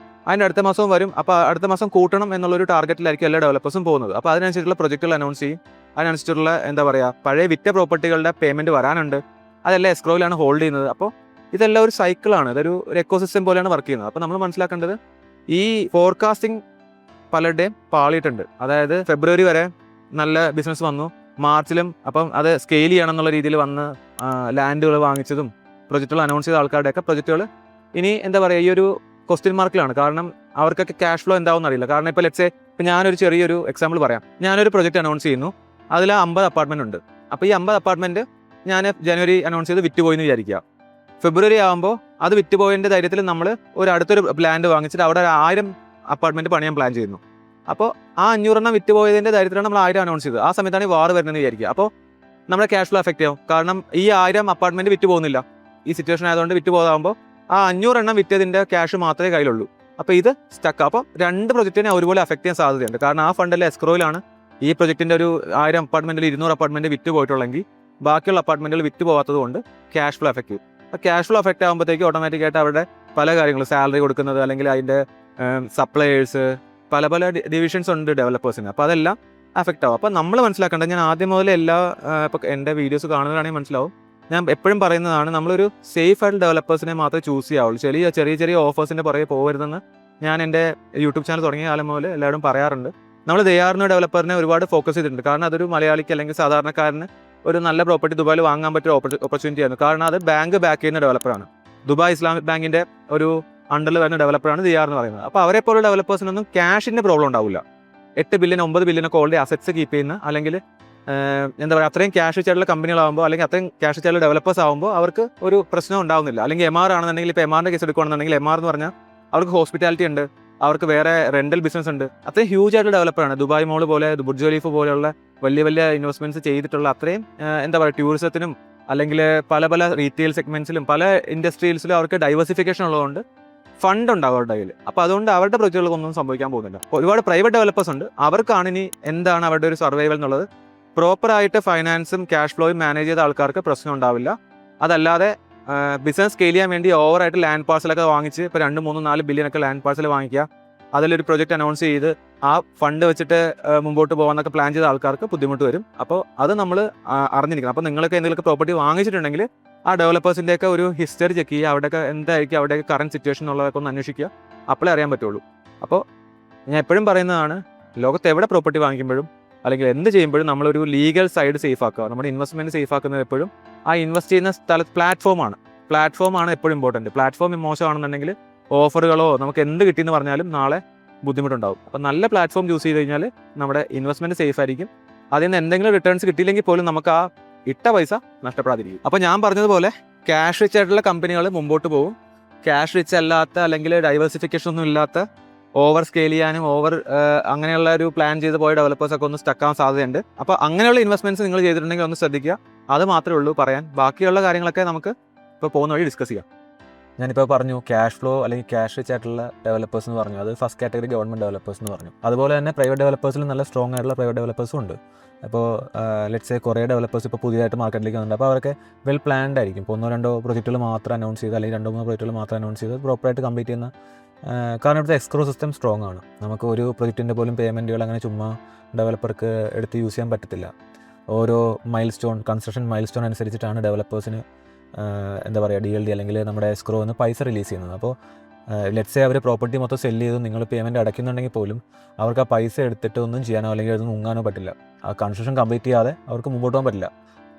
അതിൻ്റെ അടുത്ത മാസവും വരും. അപ്പോൾ അടുത്ത മാസം കൂട്ടണം എന്നുള്ളൊരു ടാർഗറ്റിലായിരിക്കും എല്ലാ ഡെവലപ്പേഴ്സും പോകുന്നത്. അപ്പോൾ അതിനനുസരിച്ചുള്ള പ്രൊജക്റ്റുകൾ അനൗൺസ് ചെയ്യും. അതിനനുസരിച്ചുള്ള പഴയ വിറ്റ പ്രോപ്പർട്ടികളുടെ പേയ്മെൻറ്റ് വരാനുണ്ട്, അതെല്ലാം എസ്ക്രോയിലാണ് ഹോൾഡ് ചെയ്യുന്നത്. അപ്പോൾ ഇതെല്ലാം ഒരു സൈക്കിളാണ്, ഇതൊരു എക്കോസിസ്റ്റം പോലെയാണ് വർക്ക് ചെയ്യുന്നത്. അപ്പോൾ നമ്മൾ മനസ്സിലാക്കേണ്ടത് ഈ ഫോർകാസ്റ്റിംഗ് പലരുടെയും പാളിയിട്ടുണ്ട്. അതായത് ഫെബ്രുവരി വരെ നല്ല ബിസിനസ് വന്നു, മാർച്ചിലും അപ്പം അത് സ്കെയിൽ ചെയ്യണം എന്നുള്ള രീതിയിൽ വന്ന് ലാൻഡുകൾ വാങ്ങിച്ചതും പ്രൊജക്റ്റുകൾ അനൗൺസ് ചെയ്ത ആൾക്കാരുടെയൊക്കെ പ്രൊജക്റ്റുകൾ ഇനി ഈ ഒരു ക്വസ്റ്റ്യൻ മാർക്കിലാണ്. കാരണം അവർക്കൊക്കെ ക്യാഷ് ഫ്ലോ എന്താവുമെന്ന് അറിയില്ല. കാരണം ഇപ്പോൾ ഇപ്പോൾ ഞാനൊരു ചെറിയൊരു എക്സാമ്പിൾ പറയാം. ഞാനൊരു പ്രൊജക്റ്റ് അനൗൺസ് ചെയ്യുന്നു, അതിൽ 50 അപ്പാർട്ട്മെൻറ്റ് ഉണ്ട്. അപ്പോൾ ഈ 50 അപ്പാർട്ട്മെൻറ്റ് ഞാൻ ജനുവരി അനൗൺസ് ചെയ്ത് വിറ്റുപോയെന്ന് വിചാരിക്കുക. ഫെബ്രുവരി ആകുമ്പോൾ അത് വിറ്റുപോയതിൻ്റെ ധൈര്യത്തിൽ നമ്മൾ അടുത്തൊരു ലാൻഡ് വാങ്ങിച്ചിട്ട് അവിടെ 1000 അപ്പാർട്ട്മെൻറ്റ് പണിയാൻ പ്ലാൻ ചെയ്യുന്നു. അപ്പോൾ ആ 500 വിറ്റുപോയതിൻ്റെ ധൈര്യത്തിലാണ് നമ്മൾ 1000 അനൗൺസ് ചെയ്തത്. ആ സമയത്താണ് ഈ വാർ വരുന്നതെന്ന് വിചാരിക്കുക. അപ്പോൾ നമ്മുടെ ക്യാഷ് ഫ്ലോ എഫക്റ്റ് ആവും. കാരണം ഈ 1000 അപ്പാർട്ട്മെൻറ്റ് വിറ്റ് പോകുന്നില്ല. ഈ സിറ്റുവേഷൻ ആയതുകൊണ്ട് വിറ്റ് പോകാകുമ്പോൾ ആ 500 വിറ്റതിൻ്റെ ക്യാഷ് മാത്രമേ കയ്യിലുള്ളൂ. അപ്പോൾ ഇത് സ്റ്റക്ക്. അപ്പം 2 പ്രൊജക്റ്റിനെ ഒരുപോലെ എഫക്ട് ചെയ്യാൻ സാധ്യതയുണ്ട്. കാരണം ആ ഫണ്ടെല്ലാം എസ്ക്രോയിലാണ്. ഈ പ്രൊജക്റ്റിൻ്റെ ഒരു 1000 അപ്പാർട്ട്മെൻറ്റിൽ 200 അപ്പാർട്ട്മെൻറ്റ് വിറ്റ് പോയിട്ടുള്ളെങ്കിൽ ബാക്കിയുള്ള അപ്പാർട്ട്മെൻറ്റുകൾ വിറ്റ് പോകാത്തത് കൊണ്ട് ക്യാഷ് ഫ്ലോ എഫക്റ്റ് ചെയ്യും. അപ്പോൾ ക്യാഷ് ഫ്ലോ എഫക്റ്റ് ആകുമ്പോഴത്തേക്ക് ഓട്ടോമാറ്റിക്കായിട്ട് അവരുടെ പല കാര്യങ്ങളും, സാലറി കൊടുക്കുന്നത് അല്ലെങ്കിൽ അതിൻ്റെ സപ്ലയേഴ്സ്, പല ഡിവിഷൻസ് ഉണ്ട് ഡെവലപ്പേഴ്സിന്. അപ്പോൾ അതെല്ലാം എഫക്റ്റ് ആവും. അപ്പോൾ നമ്മൾ മനസ്സിലാക്കേണ്ടത്, ഞാൻ ആദ്യം മുതൽ ഇപ്പോൾ എൻ്റെ വീഡിയോസ് കാണുന്നതാണെങ്കിൽ മനസ്സിലാവും, ഞാൻ എപ്പോഴും പറയുന്നതാണ്, നമ്മളൊരു സേഫ് ആയിട്ട് ഡെവലപ്പേഴ്സിനെ മാത്രമേ ചൂസ് ചെയ്യാവുള്ളൂ. ചെറിയ ഓഫേഴ്സിൻ്റെ പുറകെ പോകരുതെന്ന് ഞാൻ എൻ്റെ യൂട്യൂബ് ചാനൽ തുടങ്ങിയ കാലം മുതൽ എല്ലാവരും പറയാറുണ്ട്. നമ്മൾ ദയാറിന് ഡെവലപ്പറിനെ ഒരുപാട് ഫോക്കസ് ചെയ്തിട്ടുണ്ട്. കാരണം അതൊരു മലയാളിക്ക് അല്ലെങ്കിൽ സാധാരണക്കാരന് ഒരു നല്ല പ്രോപ്പർട്ടി ദുബായിൽ വാങ്ങാൻ പറ്റിയ ഓപ്പർച്യൂണിറ്റി ആണ്. കാരണം അത് ബാങ്ക് ബാക്ക് ചെയ്യുന്ന ഡെവലപ്പറാണ്. ദുബായ് ഇസ്ലാമിക് ബാങ്കിൻ്റെ ഒരു അണ്ടറിൽ വരുന്ന ഡെവലപ്പറാണ് ദിയാർ എന്ന് പറയുന്നത്. അപ്പോൾ അവരെ പോലുള്ള ഡെവലപ്പേഴ്സിനൊന്നും ക്യാഷിൻ്റെ പ്രോബ്ലം ഉണ്ടാവില്ല. 8 ബില്യൺ 9 ബില്യനൊക്കെ ഓൾറെഡി അസറ്റ്സ് കീപ്പ് ചെയ്യുന്ന, അല്ലെങ്കിൽ അത്രയും ക്യാഷ് വെച്ചായിട്ടുള്ള കമ്പനികളാകുമ്പോൾ, അല്ലെങ്കിൽ അത്രയും ക്യാഷ് വെച്ചാലുള്ള ഡെവലപ്പേഴ്സ് ആകുമ്പോൾ അവർക്ക് ഒരു പ്രശ്നം ഉണ്ടാവുന്നില്ല. അല്ലെങ്കിൽ MR ആണെന്നുണ്ടെങ്കിൽ, ഇപ്പോൾ MRൻ്റെ കേസ് എടുക്കുകയാണെന്നുണ്ടെങ്കിൽ, MR എന്ന് പറഞ്ഞാൽ അവർക്ക് ഹോസ്പിറ്റാലിറ്റി ഉണ്ട്, അവർക്ക് വേറെ റെൻ്റൽ ബിസിനസ് ഉണ്ട്. അത്രയും ഹ്യൂജ് ആയിട്ടുള്ള ഡെവലപ്പറാണ്. ദുബായ് മോൾ പോലെ, ബുർജ് ഖലീഫ പോലെയുള്ള വലിയ ഇൻവെസ്റ്റ്മെൻറ്റ്സ് ചെയ്തിട്ടുള്ള അത്രയും ടൂറിസത്തിനും അല്ലെങ്കിൽ പല റീറ്റെയിൽ സെഗ്മെൻറ്റ്സിലും പല ഇൻഡസ്ട്രീസിലും അവർക്ക് ഡൈവേഴ്സിഫിക്കേഷൻ ഉള്ളതുകൊണ്ട് ഫണ്ട് ഉണ്ടാവും അവരുടെ കയ്യിൽ. അപ്പോൾ അതുകൊണ്ട് അവരുടെ പ്രൊജക്റ്റുകൾക്കൊന്നും സംഭവിക്കാൻ പോകുന്നില്ല. ഒരുപാട് പ്രൈവറ്റ് ഡെവലപ്പേഴ്സ് ഉണ്ട്, അവർക്കാണ് ഇനി എന്താണ് അവരുടെ ഒരു സർവൈവൽ എന്നുള്ളത്. പ്രോപ്പറായിട്ട് ഫൈനാൻസും ക്യാഷ് ഫ്ലോയും മാനേജ് ചെയ്ത ആൾക്കാർക്ക് പ്രശ്നം ഉണ്ടാവില്ല. അതല്ലാതെ ബിസിനസ് സ്കെയിൽ ചെയ്യാൻ വേണ്ടി ഓവറായിട്ട് ലാൻഡ് പാർസലൊക്കെ വാങ്ങിച്ച് ഇപ്പോൾ 2, 3, 4 ബില്യനൊക്കെ ലാൻഡ് പാർസൽ വാങ്ങിക്കുക, അതിലൊരു പ്രൊജക്റ്റ് അനൗൺസ് ചെയ്ത് ആ ഫണ്ട് വെച്ചിട്ട് മുമ്പോട്ട് പോകാനൊക്കെ പ്ലാൻ ചെയ്ത ആൾക്കാർക്ക് ബുദ്ധിമുട്ട് വരും. അപ്പോൾ അത് നമ്മൾ അറിഞ്ഞിരിക്കണം. അപ്പോൾ നിങ്ങൾക്ക് എന്തെങ്കിലും പ്രോപ്പർട്ടി വാങ്ങിച്ചിട്ടുണ്ടെങ്കിൽ ആ ഡെവലപ്പേഴ്സിൻ്റെയൊക്കെ ഒരു ഹിസ്റ്ററി ചെക്ക് ചെയ്യുക, അവിടെയൊക്കെ എന്തായിരിക്കും അവിടെയൊക്കെ കറണ്ട് സിറ്റുവേഷൻ എന്നുള്ളതൊക്കെ ഒന്ന് അന്വേഷിക്കുക. അപ്പോഴേ അറിയാൻ പറ്റുള്ളൂ. അപ്പോൾ ഞാൻ എപ്പോഴും പറയുന്നതാണ്, ലോകത്ത് എവിടെ പ്രോപ്പർട്ടി വാങ്ങിക്കുമ്പോഴും അല്ലെങ്കിൽ എന്ത് ചെയ്യുമ്പോഴും നമ്മളൊരു ലീഗൽ സൈഡ് സേഫ് ആക്കുക. നമ്മുടെ ഇൻവെസ്റ്റ്മെൻറ്റ് സേഫ് ആക്കുന്നത് എപ്പോഴും ആ ഇൻവെസ്റ്റ് ചെയ്യുന്ന പ്ലാറ്റ്ഫോമാണ്. പ്ലാറ്റ്ഫോമാണ് എപ്പോഴും ഇമ്പോർട്ടൻറ്റ്. പ്ലാറ്റ്ഫോം മോശമാണെന്നുണ്ടെങ്കിൽ ഓഫറുകളോ നമുക്ക് എന്ത് കിട്ടിയെന്ന് പറഞ്ഞാലും നാളെ ബുദ്ധിമുട്ടുണ്ടാവും. അപ്പോൾ നല്ല പ്ലാറ്റ്ഫോം ചൂസ് ചെയ്ത് കഴിഞ്ഞാൽ നമ്മുടെ ഇൻവെസ്റ്റ്മെൻറ്റ് സേഫ് ആയിരിക്കും. അതിൽ നിന്ന് എന്തെങ്കിലും റിട്ടേൺസ് കിട്ടിയില്ലെങ്കിൽ പോലും നമുക്ക് ആ ഇട്ട പൈസ നഷ്ടപ്പെടാതിരിക്കും. അപ്പോൾ ഞാൻ പറഞ്ഞതുപോലെ ക്യാഷ് റിച്ച് ആയിട്ടുള്ള കമ്പനികൾ മുമ്പോട്ട് പോകും. ക്യാഷ് റിച്ച് അല്ലാത്ത അല്ലെങ്കിൽ ഡൈവേഴ്സിഫിക്കേഷൻ ഒന്നും ഇല്ലാത്ത ഓവർ സ്കെയിൽ ചെയ്യാനും അങ്ങനെയുള്ള ഒരു പ്ലാൻ ചെയ്ത് പോയ ഡെവലപ്പേഴ്സൊക്കെ ഒന്ന് സ്റ്റക്ക് ആവാൻ സാധ്യതയുണ്ട്. അപ്പോൾ അങ്ങനെയുള്ള ഇൻവെസ്റ്റ്മെൻറ്റ്സ് നിങ്ങൾ ചെയ്തിട്ടുണ്ടെങ്കിൽ ഒന്ന് ശ്രദ്ധിക്കുക. അത് മാത്രമേ ഉള്ളൂ പറയാൻ. ബാക്കിയുള്ള കാര്യങ്ങളൊക്കെ നമുക്ക് ഇപ്പോൾ പോകുന്ന വഴി ഡിസ്കസ് ചെയ്യാം. ഞാനിപ്പോൾ പറഞ്ഞു ക്യാഷ് ഫ്ലോ അല്ലെങ്കിൽ ക്യാഷ് റിച്ച് ആയിട്ടുള്ള ഡെവലപ്പേഴ്സ് എന്ന് പറഞ്ഞു. അത് ഫസ്റ്റ് കാറ്റഗറി ഗവൺമെൻറ് ഡെവലപ്പേഴ്സ് എന്ന് പറഞ്ഞു. അതുപോലെ തന്നെ പ്രൈവറ്റ് ഡെവലപ്പേഴ്സിൽ നല്ല സ്ട്രോങ് ആയിട്ടുള്ള പ്രൈവറ്റ് ഡെവലപ്പേഴ്സും ഉണ്ട്. അപ്പോൾ ലെറ്റ്സ് കുറേ ഡെവലപ്പേഴ്സ് ഇപ്പോൾ പുതിയതായിട്ട് മാർക്കറ്റിലേക്ക് വന്നിട്ടുണ്ട്. അപ്പോൾ അവരൊക്കെ വെൽ പ്ലാൻഡ് ആയിരിക്കും. ഇപ്പോൾ 1-2 പ്രോജക്റ്റുകൾ മാത്രം അനൗൺസ് ചെയ്ത് അല്ലെങ്കിൽ 2-3 പ്രോജക്റ്റുകൾ മാത്രം അനൗൺസ് ചെയ്ത് പ്രോപ്പറായിട്ട് കംപ്ലീറ്റ് ചെയ്യുന്ന, കാരണം ഇവിടുത്തെ എസ്ക്രോ സിസ്റ്റം സ്ട്രോങ് ആണ്. നമുക്ക് ഒരു പ്രൊജക്റ്റിൻ്റെ പോലും പേയ്മെൻറ്റുകൾ അങ്ങനെ ചുമ്മാ ഡെവലപ്പർക്ക് എടുത്ത് യൂസ് ചെയ്യാൻ പറ്റത്തില്ല. ഓരോ കൺസ്ട്രക്ഷൻ മൈൽ സ്റ്റോൺ അനുസരിച്ചിട്ടാണ് ഡെവലപ്പേഴ്സിന് എന്താ പറയുക DLD അല്ലെങ്കിൽ നമ്മുടെ എസ്ക്രോ എന്ന് പൈസ റിലീസ് ചെയ്യുന്നത്. അപ്പോൾ ലെറ്റ്സേ അവർ പ്രോപ്പർട്ടി മൊത്തം സെല്ല് ചെയ്ത് നിങ്ങൾ പേയ്മെൻറ്റ് അടയ്ക്കുന്നുണ്ടെങ്കിൽ പോലും അവർക്ക് ആ പൈസ എടുത്തിട്ട് ഒന്നും ചെയ്യാനോ അല്ലെങ്കിൽ അത് മുങ്ങാനോ പറ്റില്ല. ആ കൺസ്ട്രക്ഷൻ കംപ്ലീറ്റ് ചെയ്യാതെ അവർക്ക് മുമ്പോട്ട് പോകാൻ പറ്റില്ല.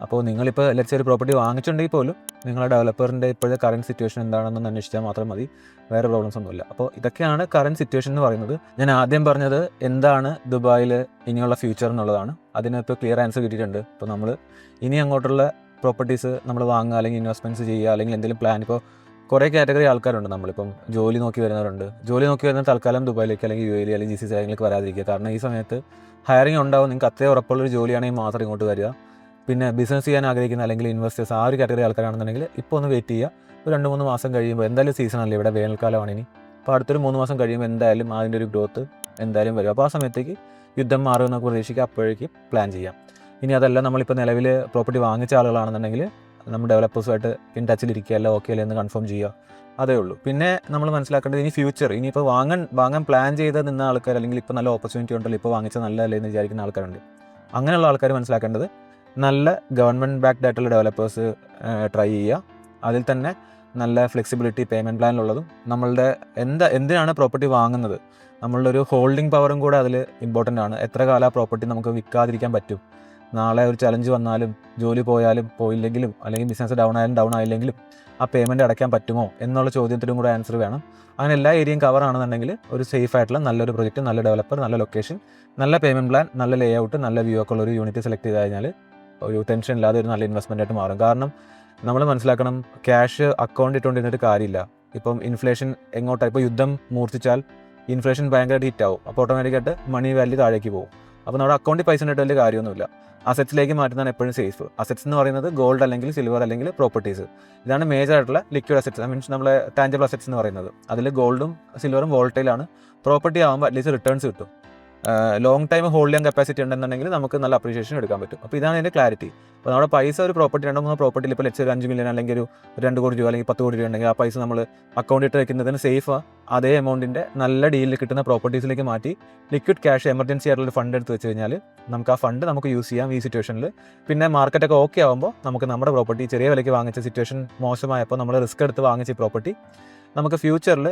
അപ്പോൾ നിങ്ങളിപ്പോൾ ലെറ്റ്സേ ഒരു പ്രോപ്പർട്ടി വാങ്ങിച്ചിട്ടുണ്ടെങ്കിൽ പോലും നിങ്ങളുടെ ഡെവലപ്പറിൻ്റെ ഇപ്പോഴത്തെ കറൻറ്റ് സിറ്റുവേഷൻ എന്താണെന്ന് അന്വേഷിച്ചാൽ മാത്രം മതി. വേറെ പ്രോബ്ലംസ് ഒന്നുമില്ല. അപ്പോൾ ഇതൊക്കെയാണ് കറൻറ്റ് സിറ്റുവേഷൻ എന്ന് പറയുന്നത്. ഞാൻ ആദ്യം പറഞ്ഞത് എന്താണ് ദുബായിൽ ഇനിയുള്ള ഫ്യൂച്ചർ എന്നുള്ളതാണ്. അതിനിപ്പോൾ ക്ലിയർ ആൻസർ കിട്ടിയിട്ടുണ്ട്. ഇപ്പോൾ നമ്മൾ ഇനി അങ്ങോട്ടുള്ള പ്രോപ്പർട്ടീസ് നമ്മൾ വാങ്ങുക അല്ലെങ്കിൽ ഇൻവെസ്റ്റ്മെൻറ്റ്സ് ചെയ്യുക അല്ലെങ്കിൽ എന്തെങ്കിലും പ്ലാൻ, ഇപ്പോൾ കുറേ കാറ്റഗറി ആൾക്കാരുണ്ട്. നമ്മളിപ്പം ജോലി നോക്കി വരുന്നവരുണ്ട്. ജോലി നോക്കി വരുന്ന തൽക്കാലം ദുബായിലേക്ക് അല്ലെങ്കിൽ UAE അല്ലെങ്കിൽ GCC രാജ്യങ്ങളിലേക്ക് വരാതിരിക്കുക. കാരണം ഈ സമയത്ത് ഹയറിംഗ് ഉണ്ടാവും. നിങ്ങൾക്ക് അത്രയും ഉറപ്പുള്ളൊരു ജോലിയാണെങ്കിൽ മാത്രം ഇങ്ങോട്ട് വരിക. പിന്നെ ബിസിനസ് ചെയ്യാൻ ആഗ്രഹിക്കുന്ന അല്ലെങ്കിൽ ഇൻവെസ്റ്റേഴ്സ് ആ ഒരു കാറ്റഗറി ആൾക്കാരാണെന്നുണ്ടെങ്കിൽ ഇപ്പോൾ ഒന്ന് വെയിറ്റ് ചെയ്യുക. ഒരു 2-3 മാസം കഴിയുമ്പോൾ എന്തായാലും സീസണല്ലേ, ഇവിടെ വേനൽക്കാലമാണ് ഇനി. അപ്പോൾ അടുത്തൊരു 3 മാസം കഴിയുമ്പോൾ എന്തായാലും അതിൻ്റെ ഒരു ഗ്രോത്ത് എന്തായാലും വരും. അപ്പോൾ ആ സമയത്തേക്ക് യുദ്ധം മാറുമെന്നൊക്കെ പ്രതീക്ഷിക്കുക. അപ്പോഴേക്ക് പ്ലാൻ ചെയ്യാം. ഇനി അതല്ല, നമ്മളിപ്പോൾ നിലവിൽ പ്രോപ്പർട്ടി വാങ്ങിച്ച ആളുകളാണെന്നുണ്ടെങ്കിൽ നമ്മൾ ഡെവലപ്പേഴ്സുമായിട്ട് ഇൻ ടച്ചിലിരിക്കുക, അല്ല ഓക്കെ അല്ലേ എന്ന് കൺഫേം ചെയ്യുക. അതേ ഉള്ളൂ. പിന്നെ നമ്മൾ മനസ്സിലാക്കേണ്ടത് ഇനി ഫ്യൂച്ചർ, ഇനിയിപ്പോൾ വാങ്ങാൻ പ്ലാൻ ചെയ്ത് നിന്ന ആൾക്കാർ അല്ലെങ്കിൽ ഇപ്പോൾ നല്ല ഓപ്പർച്യൂണിറ്റി ഉണ്ടല്ലോ, ഇപ്പോൾ വാങ്ങിച്ച നല്ലതല്ലേ എന്ന് വിചാരിക്കുന്ന ആൾക്കാരുണ്ട്. അങ്ങനെയുള്ള ആൾക്കാർ മനസ്സിലാക്കേണ്ടത് നല്ല ഗവൺമെൻറ് ബാക്ക്ഡ് ആയിട്ടുള്ള ഡെവലപ്പേഴ്സ് ട്രൈ ചെയ്യുക. അതിൽ തന്നെ നല്ല ഫ്ലെക്സിബിലിറ്റി പേയ്മെൻറ്റ് പ്ലാനിലുള്ളതും, നമ്മളുടെ എന്തിനാണ് പ്രോപ്പർട്ടി വാങ്ങുന്നത്, നമ്മളുടെ ഒരു ഹോൾഡിംഗ് പവറും കൂടെ അതിൽ ഇമ്പോർട്ടൻ്റ് ആണ്. എത്ര കാലം ആ പ്രോപ്പർട്ടി നമുക്ക് വിൽക്കാതിരിക്കാൻ പറ്റും, നാളെ ഒരു ചലഞ്ച് വന്നാലും ജോലി പോയില്ലെങ്കിലും അല്ലെങ്കിൽ ബിസിനസ് ഡൗൺ ആയില്ലെങ്കിലും ആ പേയ്മെൻറ്റ് അടയ്ക്കാൻ പറ്റുമോ എന്നുള്ള ചോദ്യത്തിനും കൂടെ ആൻസർ വേണം. അങ്ങനെ എല്ലാ ഏരിയയും കവർ ആണെന്നുണ്ടെങ്കിൽ ഒരു സേഫ് ആയിട്ടുള്ള നല്ലൊരു പ്രൊജക്റ്റ്, നല്ല ഡെവലപ്പർ, നല്ല ലൊക്കേഷൻ, നല്ല പേയ്മെൻറ്റ് പ്ലാൻ, നല്ല ലേ ഔട്ട്, നല്ല വ്യൂ ഒക്കെ ഉള്ള ഒരു യൂണിറ്റ് സെലക്ട് ചെയ്ത് കഴിഞ്ഞാൽ ഒരു ടെൻഷൻ ഇല്ലാതെ ഒരു നല്ല ഇൻവെസ്റ്റ്മെൻ്റ് ആയിട്ട് മാറും. കാരണം നമ്മൾ മനസ്സിലാക്കണം, ക്യാഷ് അക്കൗണ്ട് ഇട്ടുകൊണ്ടിരുന്നിട്ട് കാര്യമില്ല. ഇപ്പം ഇൻഫ്ലേഷൻ എങ്ങോട്ടാണ്, ഇപ്പോൾ യുദ്ധം മൂർച്ഛിച്ചാൽ ഇൻഫ്ലേഷൻ ഭയങ്കരമായിട്ട് ഹിറ്റാവും. അപ്പോൾ ഓട്ടോമാറ്റിക്കായിട്ട് മണി വാല്യൂ താഴേക്ക് പോകും. അപ്പോൾ നമ്മുടെ അക്കൗണ്ടിൽ പൈസ ഇട്ട് വലിയ കാര്യമൊന്നുമില്ല. അസറ്റ്സിലേക്ക് മാറ്റുന്നതാണ് എപ്പോഴും സേഫ്. അസറ്റ്സ് എന്ന് പറയുന്നത് ഗോൾഡ് അല്ലെങ്കിൽ സിൽവർ അല്ലെങ്കിൽ പ്രോപ്പർട്ടീസ്. ഇതാണ് മേജർ ആയിട്ടുള്ള ലിക്വിഡ് അസറ്റ്സ്, മീൻസ് നമ്മളെ ടാഞ്ചിബിൾ അസറ്റ്സ് എന്ന് പറയുന്നത്. അതിൽ ഗോൾഡും സിൽവറും വോൾട്ടൈലാണ്. പ്രോപ്പർട്ടി ആകുമ്പോൾ അറ്റ്ലീസ്റ്റ് റിട്ടേൺസ് കിട്ടും. ലോങ് ടൈം ഹോൾഡ് ചെയ്യാൻ കപ്പാസിറ്റി ഉണ്ടെന്നുണ്ടെങ്കിൽ നമുക്ക് നല്ല അപ്രീഷിയേഷൻ എടുക്കാൻ പറ്റും. അപ്പോൾ ഇതാണ് ഇതിൻ്റെ ക്ലാരിറ്റി. അപ്പോൾ നമ്മുടെ പൈസ ഒരു പ്രോപ്പർട്ടി 2-3 പ്രോപ്പർട്ടിയിൽ ഇപ്പോൾ ലെറ്റ്സ് 5 മില്യൺ അല്ലെങ്കിൽ ഒരു 2 കോടി രൂപ അല്ലെങ്കിൽ 10 കോടി രൂപ ഉണ്ടെങ്കിൽ ആ പൈസ നമ്മൾ അക്കൗണ്ട് ഇട്ട് വയ്ക്കുന്നതിന് സേഫ്. അതേ എമൗണ്ടിൻ്റെ നല്ല ഡീലിൽ കിട്ടുന്ന പ്രോപ്പർട്ടീസിലേക്ക് മാറ്റി ലിക്വിഡ് ക്യാഷ് എമർജൻസി ആയിട്ടുള്ള ഫണ്ട് എടുത്ത് വെച്ച് കഴിഞ്ഞാൽ നമുക്ക് ആ ഫണ്ട് നമുക്ക് യൂസ് ചെയ്യാം ഈ സിറ്റുവേഷനിൽ. പിന്നെ മാർക്കറ്റൊക്കെ ഓക്കെ ആകുമ്പോൾ നമുക്ക് നമ്മുടെ പ്രോപ്പർട്ടി ചെറിയ വിലയ്ക്ക് സിറ്റുവേഷൻ മോശമായപ്പോൾ നമ്മൾ റിസ്ക് എടുത്ത് വാങ്ങിച്ച പ്രോപ്പർട്ടി നമുക്ക് ഫ്യൂച്ചറിൽ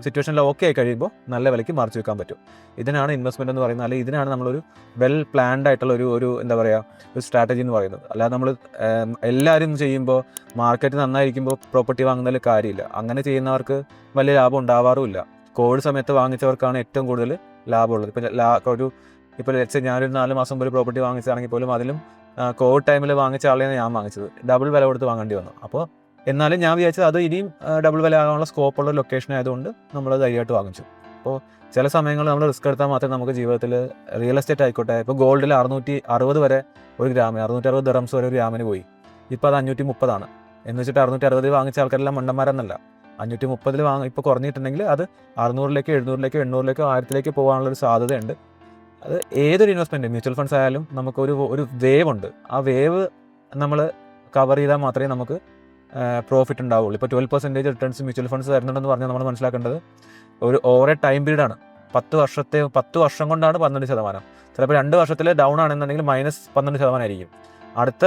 സിറ്റുവേഷനിൽ ഓക്കെ ആയി കഴിയുമ്പോൾ നല്ല വിലയ്ക്ക് മറിച്ച് വെക്കാൻ പറ്റും. ഇതിനാണ് ഇൻവെസ്റ്റ്മെൻറ്റ് എന്ന് പറയുന്നത്. അല്ലെങ്കിൽ ഇതിനാണ് നമ്മളൊരു വെൽ പ്ലാൻഡ് ആയിട്ടുള്ള ഒരു എന്താ പറയുക, ഒരു സ്ട്രാറ്റജി എന്ന് പറയുന്നത്. അല്ലാതെ നമ്മൾ എല്ലാവരും ചെയ്യുമ്പോൾ മാർക്കറ്റ് നന്നായിരിക്കുമ്പോൾ പ്രോപ്പർട്ടി വാങ്ങുന്നതിൽ കാര്യമില്ല. അങ്ങനെ ചെയ്യുന്നവർക്ക് വലിയ ലാഭം ഉണ്ടാവാറുമില്ല. കോവിഡ് സമയത്ത് വാങ്ങിച്ചവർക്കാണ് ഏറ്റവും കൂടുതൽ ലാഭമുള്ളത്. ഇപ്പോൾ ലെറ്റ്സ് ഞാനൊരു 4 മാസം മുമ്പ് ഒരു പ്രോപ്പർട്ടി വാങ്ങിച്ചതാണെങ്കിൽ പോലും അതിലും കോവിഡ് ടൈമിൽ വാങ്ങിച്ച ആളെയാണ് ഞാൻ വാങ്ങിച്ചത്. ഡബിൾ വില കൊടുത്ത് വാങ്ങേണ്ടി വന്നു. അപ്പോൾ എന്നാലും ഞാൻ വിചാരിച്ചത് അത് ഇനിയും ഡബിൾ വില ആകാനുള്ള സ്കോപ്പുള്ള ലൊക്കേഷൻ ആയതുകൊണ്ട് നമ്മൾ ധൈര്യമായിട്ട് വാങ്ങിച്ചു. അപ്പോൾ ചില സമയങ്ങളിൽ നമ്മൾ റിസ്ക് എടുത്താൽ മാത്രമേ നമുക്ക് ജീവിതത്തിൽ റിയൽ എസ്റ്റേറ്റ് ആയിക്കോട്ടെ, ഇപ്പോൾ ഗോൾഡിൽ 660 വരെ ഒരു ഗ്രാമിന് 660 ദിർഹംസ് വരെ ഒരു ഗ്രാമിന് പോയി. ഇപ്പോൾ അത് 530 എന്ന് വെച്ചിട്ട് 660 വാങ്ങിച്ച ആൾക്കാരെല്ലാം മണ്ടന്മാരെന്നല്ല. 530 ഇപ്പോൾ കുറഞ്ഞിട്ടുണ്ടെങ്കിൽ അത് 600ലേക്കോ 700ലേക്കോ 800ലേക്കോ 1000ലേക്ക് പോകാനുള്ളൊരു സാധ്യതയുണ്ട്. അത് ഏതൊരു ഇൻവെസ്റ്റ്മെൻറ്റ്, മ്യൂച്വൽ ഫണ്ട്സ് ആയാലും നമുക്ക് ഒരു വേവ് ഉണ്ട്. ആ വേവ് നമ്മൾ കവർ ചെയ്താൽ മാത്രമേ നമുക്ക് പ്രോഫിറ്റ് ഉണ്ടാവുള്ളൂ. ഇപ്പോൾ 12% റിട്ടേൺസ് മ്യൂച്വൽ ഫണ്ട്സ് തരുന്നുണ്ടെന്ന് പറഞ്ഞാൽ നമ്മൾ മനസ്സിലാക്കേണ്ടത് ഒരു ഓവർ എ ടൈം പീരീഡാണ്. 10 വർഷം കൊണ്ടാണ് 12%. ചിലപ്പോൾ 2 വർഷത്തിൽ ഡൗൺ ആണെന്നുണ്ടെങ്കിൽ -12% ആയിരിക്കും. അടുത്ത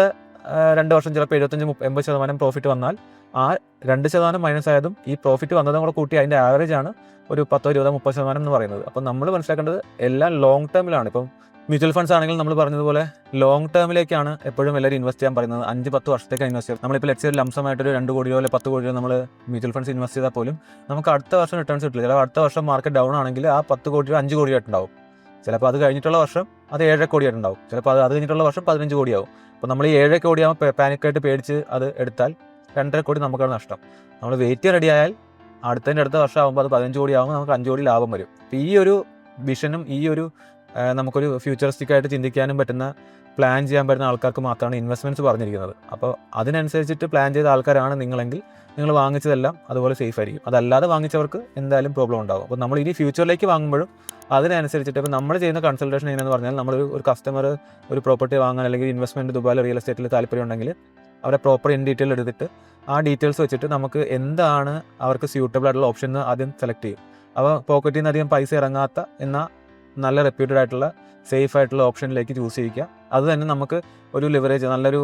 2 വർഷം ചിലപ്പോൾ 75-80% പ്രോഫിറ്റ് വന്നാൽ ആ 2% മൈനസ് ആയതും ഈ പ്രോഫിറ്റ് വന്നതും കൂടെ കൂട്ടി അതിൻ്റെ ആവറേജ് ആണ് ഒരു 10, 20, 30% എന്ന് പറയുന്നത്. അപ്പം നമ്മൾ മനസ്സിലാക്കേണ്ടത് എല്ലാം ലോങ് ടേമിലാണ്. ഇപ്പം മ്യൂച്വൽ ഫണ്ട്സ് ആണെങ്കിൽ നമ്മൾ പറഞ്ഞതുപോലെ ലോങ് ടേമിലേക്കാണ് എപ്പോഴും എല്ലാവരും ഇൻവെസ്റ്റ് ചെയ്യാൻ പറയുന്നത്. 5-10 വർഷത്തേക്ക് ഇൻവെസ്റ്റ് ചെയ്യാം. നമ്മളിപ്പോൾ ലെറ്റ്സ് ലംസമായിട്ടൊരു 2 കോടിയോ അല്ലെങ്കിൽ 10 കോടിയോ നമ്മൾ മ്യൂച്വൽ ഫണ്ട്സ് ഇൻവെസ്റ്റ് ചെയ്താൽ പോലും നമുക്ക് അടുത്ത വർഷം റിട്ടേൺസ് കിട്ടില്ല. ചിലപ്പോൾ അടുത്ത വർഷം മാർക്കറ്റ് ഡൗൺ ആണെങ്കിൽ ആ 10 കോടിയോ 5 കോടിയായിട്ടുണ്ടാവും. ചിലപ്പോൾ അത് കഴിഞ്ഞിട്ടുള്ള വർഷം അത് 7 കോടിയായിട്ടുണ്ടാവും. ചിലപ്പോൾ അത് കഴിഞ്ഞിട്ടുള്ള വർഷം 15 കോടിയാവും. അപ്പോൾ നമ്മൾ ഈ 7 കോടിയാകുമ്പോൾ പാനിക്കായിട്ട് പേടിച്ച് അത് എടുത്താൽ 2.5 കോടി നമുക്കാണ് നഷ്ടം. നമ്മൾ വെയിറ്റ് റെഡി ആയാൽ അടുത്ത വർഷം ആകുമ്പോൾ അത് 15 കോടി ആകുമ്പോൾ നമുക്ക് 5 കോടി ലാഭം വരും. അപ്പോൾ ഈ ഒരു വിഷനും ഈ ഒരു നമുക്കൊരു ഫ്യൂച്ചറിസ്റ്റിക് ആയിട്ട് ചിന്തിക്കാനും പറ്റുന്ന പ്ലാൻ ചെയ്യാൻ പറ്റുന്ന ആൾക്കാർക്ക് മാത്രമാണ് ഇൻവെസ്റ്റ്മെൻറ്റ്സ് പറഞ്ഞിരിക്കുന്നത്. അപ്പോൾ അതിനനുസരിച്ചിട്ട് പ്ലാൻ ചെയ്ത ആൾക്കാരാണ് നിങ്ങളെങ്കിൽ നിങ്ങൾ വാങ്ങിച്ചതെല്ലാം അതുപോലെ സേഫ് ആയിരിക്കും. അതല്ലാതെ വാങ്ങിച്ചവർക്ക് എന്തായാലും പ്രോബ്ലം ഉണ്ടാകും. അപ്പോൾ നമ്മൾ ഇനി ഫ്യൂച്ചറിലേക്ക് വാങ്ങുമ്പോഴും അതിനനുസരിച്ചിട്ട് ഇപ്പോൾ നമ്മൾ ചെയ്യുന്ന കൺസൾട്ടേഷൻ എങ്ങനെയെന്ന് പറഞ്ഞാൽ നമ്മളൊരു കസ്റ്റമർ ഒരു പ്രോപ്പർട്ടി വാങ്ങാൻ അല്ലെങ്കിൽ ഇൻവെസ്റ്റ്മെൻറ്റ് ദുബായിൽ റിയൽ എസ്റ്റേറ്റിൽ താല്പര്യം ഉണ്ടെങ്കിൽ അവരെ പ്രോപ്പർ ഇൻ ഡീറ്റെയിൽ എടുത്തിട്ട് ആ ഡീറ്റെയിൽസ് വെച്ചിട്ട് നമുക്ക് എന്താണ് അവർക്ക് സ്യൂട്ടബിൾ ആയിട്ടുള്ള ഓപ്ഷൻ എന്ന് ആദ്യം സെലക്ട് ചെയ്യും. അപ്പോൾ പോക്കറ്റിൽ നിന്ന് അധികം പൈസ ഇറങ്ങാത്ത എന്നാൽ നല്ല റെപ്യൂട്ടഡ് ആയിട്ടുള്ള സേഫ് ആയിട്ടുള്ള ഓപ്ഷനിലേക്ക് ചൂസ് ചെയ്യിക്കുക. അത് തന്നെ നമുക്ക് ഒരു ലിവറേജ് നല്ലൊരു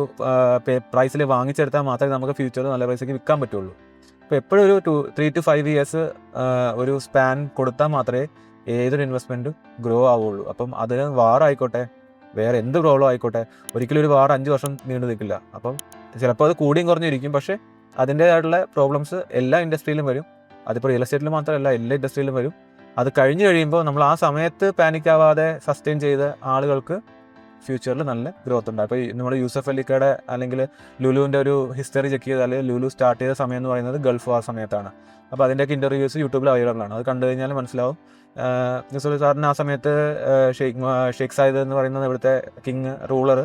പ്രൈസിൽ വാങ്ങിച്ചെടുത്താൽ മാത്രമേ നമുക്ക് ഫ്യൂച്ചറിൽ നല്ല പ്രൈസിലേക്ക് വിൽക്കാൻ പറ്റുള്ളൂ. അപ്പോൾ എപ്പോഴും ഒരു 3 to 5 ഇയേഴ്സ് ഒരു സ്പാൻ കൊടുത്താൽ മാത്രമേ ഏതൊരു ഇൻവെസ്റ്റ്മെൻറ്റും ഗ്രോ ആവുള്ളൂ. അപ്പം അതിന് വാറായിക്കോട്ടെ വേറെ എന്ത് പ്രോബ്ലം ആയിക്കോട്ടെ ഒരിക്കലും ഒരു വാർ 5 വർഷം നീണ്ടു നിൽക്കില്ല. അപ്പം ചിലപ്പോൾ അത് കൂടിയും കുറഞ്ഞിരിക്കും. പക്ഷേ അതിൻ്റേതായിട്ടുള്ള പ്രോബ്ലംസ് എല്ലാ ഇൻഡസ്ട്രിയിലും വരും. അതിപ്പോൾ റിയൽ എസ്റ്റേറ്റിൽ മാത്രമല്ല എല്ലാ ഇൻഡസ്ട്രിയിലും വരും. അത് കഴിഞ്ഞ് കഴിയുമ്പോൾ നമ്മൾ ആ സമയത്ത് പാനിക് ആവാതെ സസ്റ്റെയിൻ ചെയ്ത ആളുകൾക്ക് ഫ്യൂച്ചറിൽ നല്ല ഗ്രോത്ത് ഉണ്ടാകും. അപ്പോൾ നമ്മൾ യൂസഫ് അലിക്കയുടെ അല്ലെങ്കിൽ ലുലുവിൻ്റെ ഒരു ഹിസ്റ്ററി ചെക്ക് ചെയ്താൽ ലുലു സ്റ്റാർട്ട് ചെയ്ത സമയം എന്ന് പറയുന്നത് ഗൾഫ് വാർ സമയത്താണ്. അപ്പോൾ അതിൻ്റെയൊക്കെ ഇൻ്റർവ്യൂസ് യൂട്യൂബിൽ അവൈലബിൾ ആണ്. അത് കണ്ടു കഴിഞ്ഞാൽ മനസ്സിലാവും. യൂസഫ് സാറിന് ആ സമയത്ത് ഷെയ്ഖ് സായിദ് എന്ന് പറയുന്നത് ഇവിടുത്തെ കിങ് റൂളർ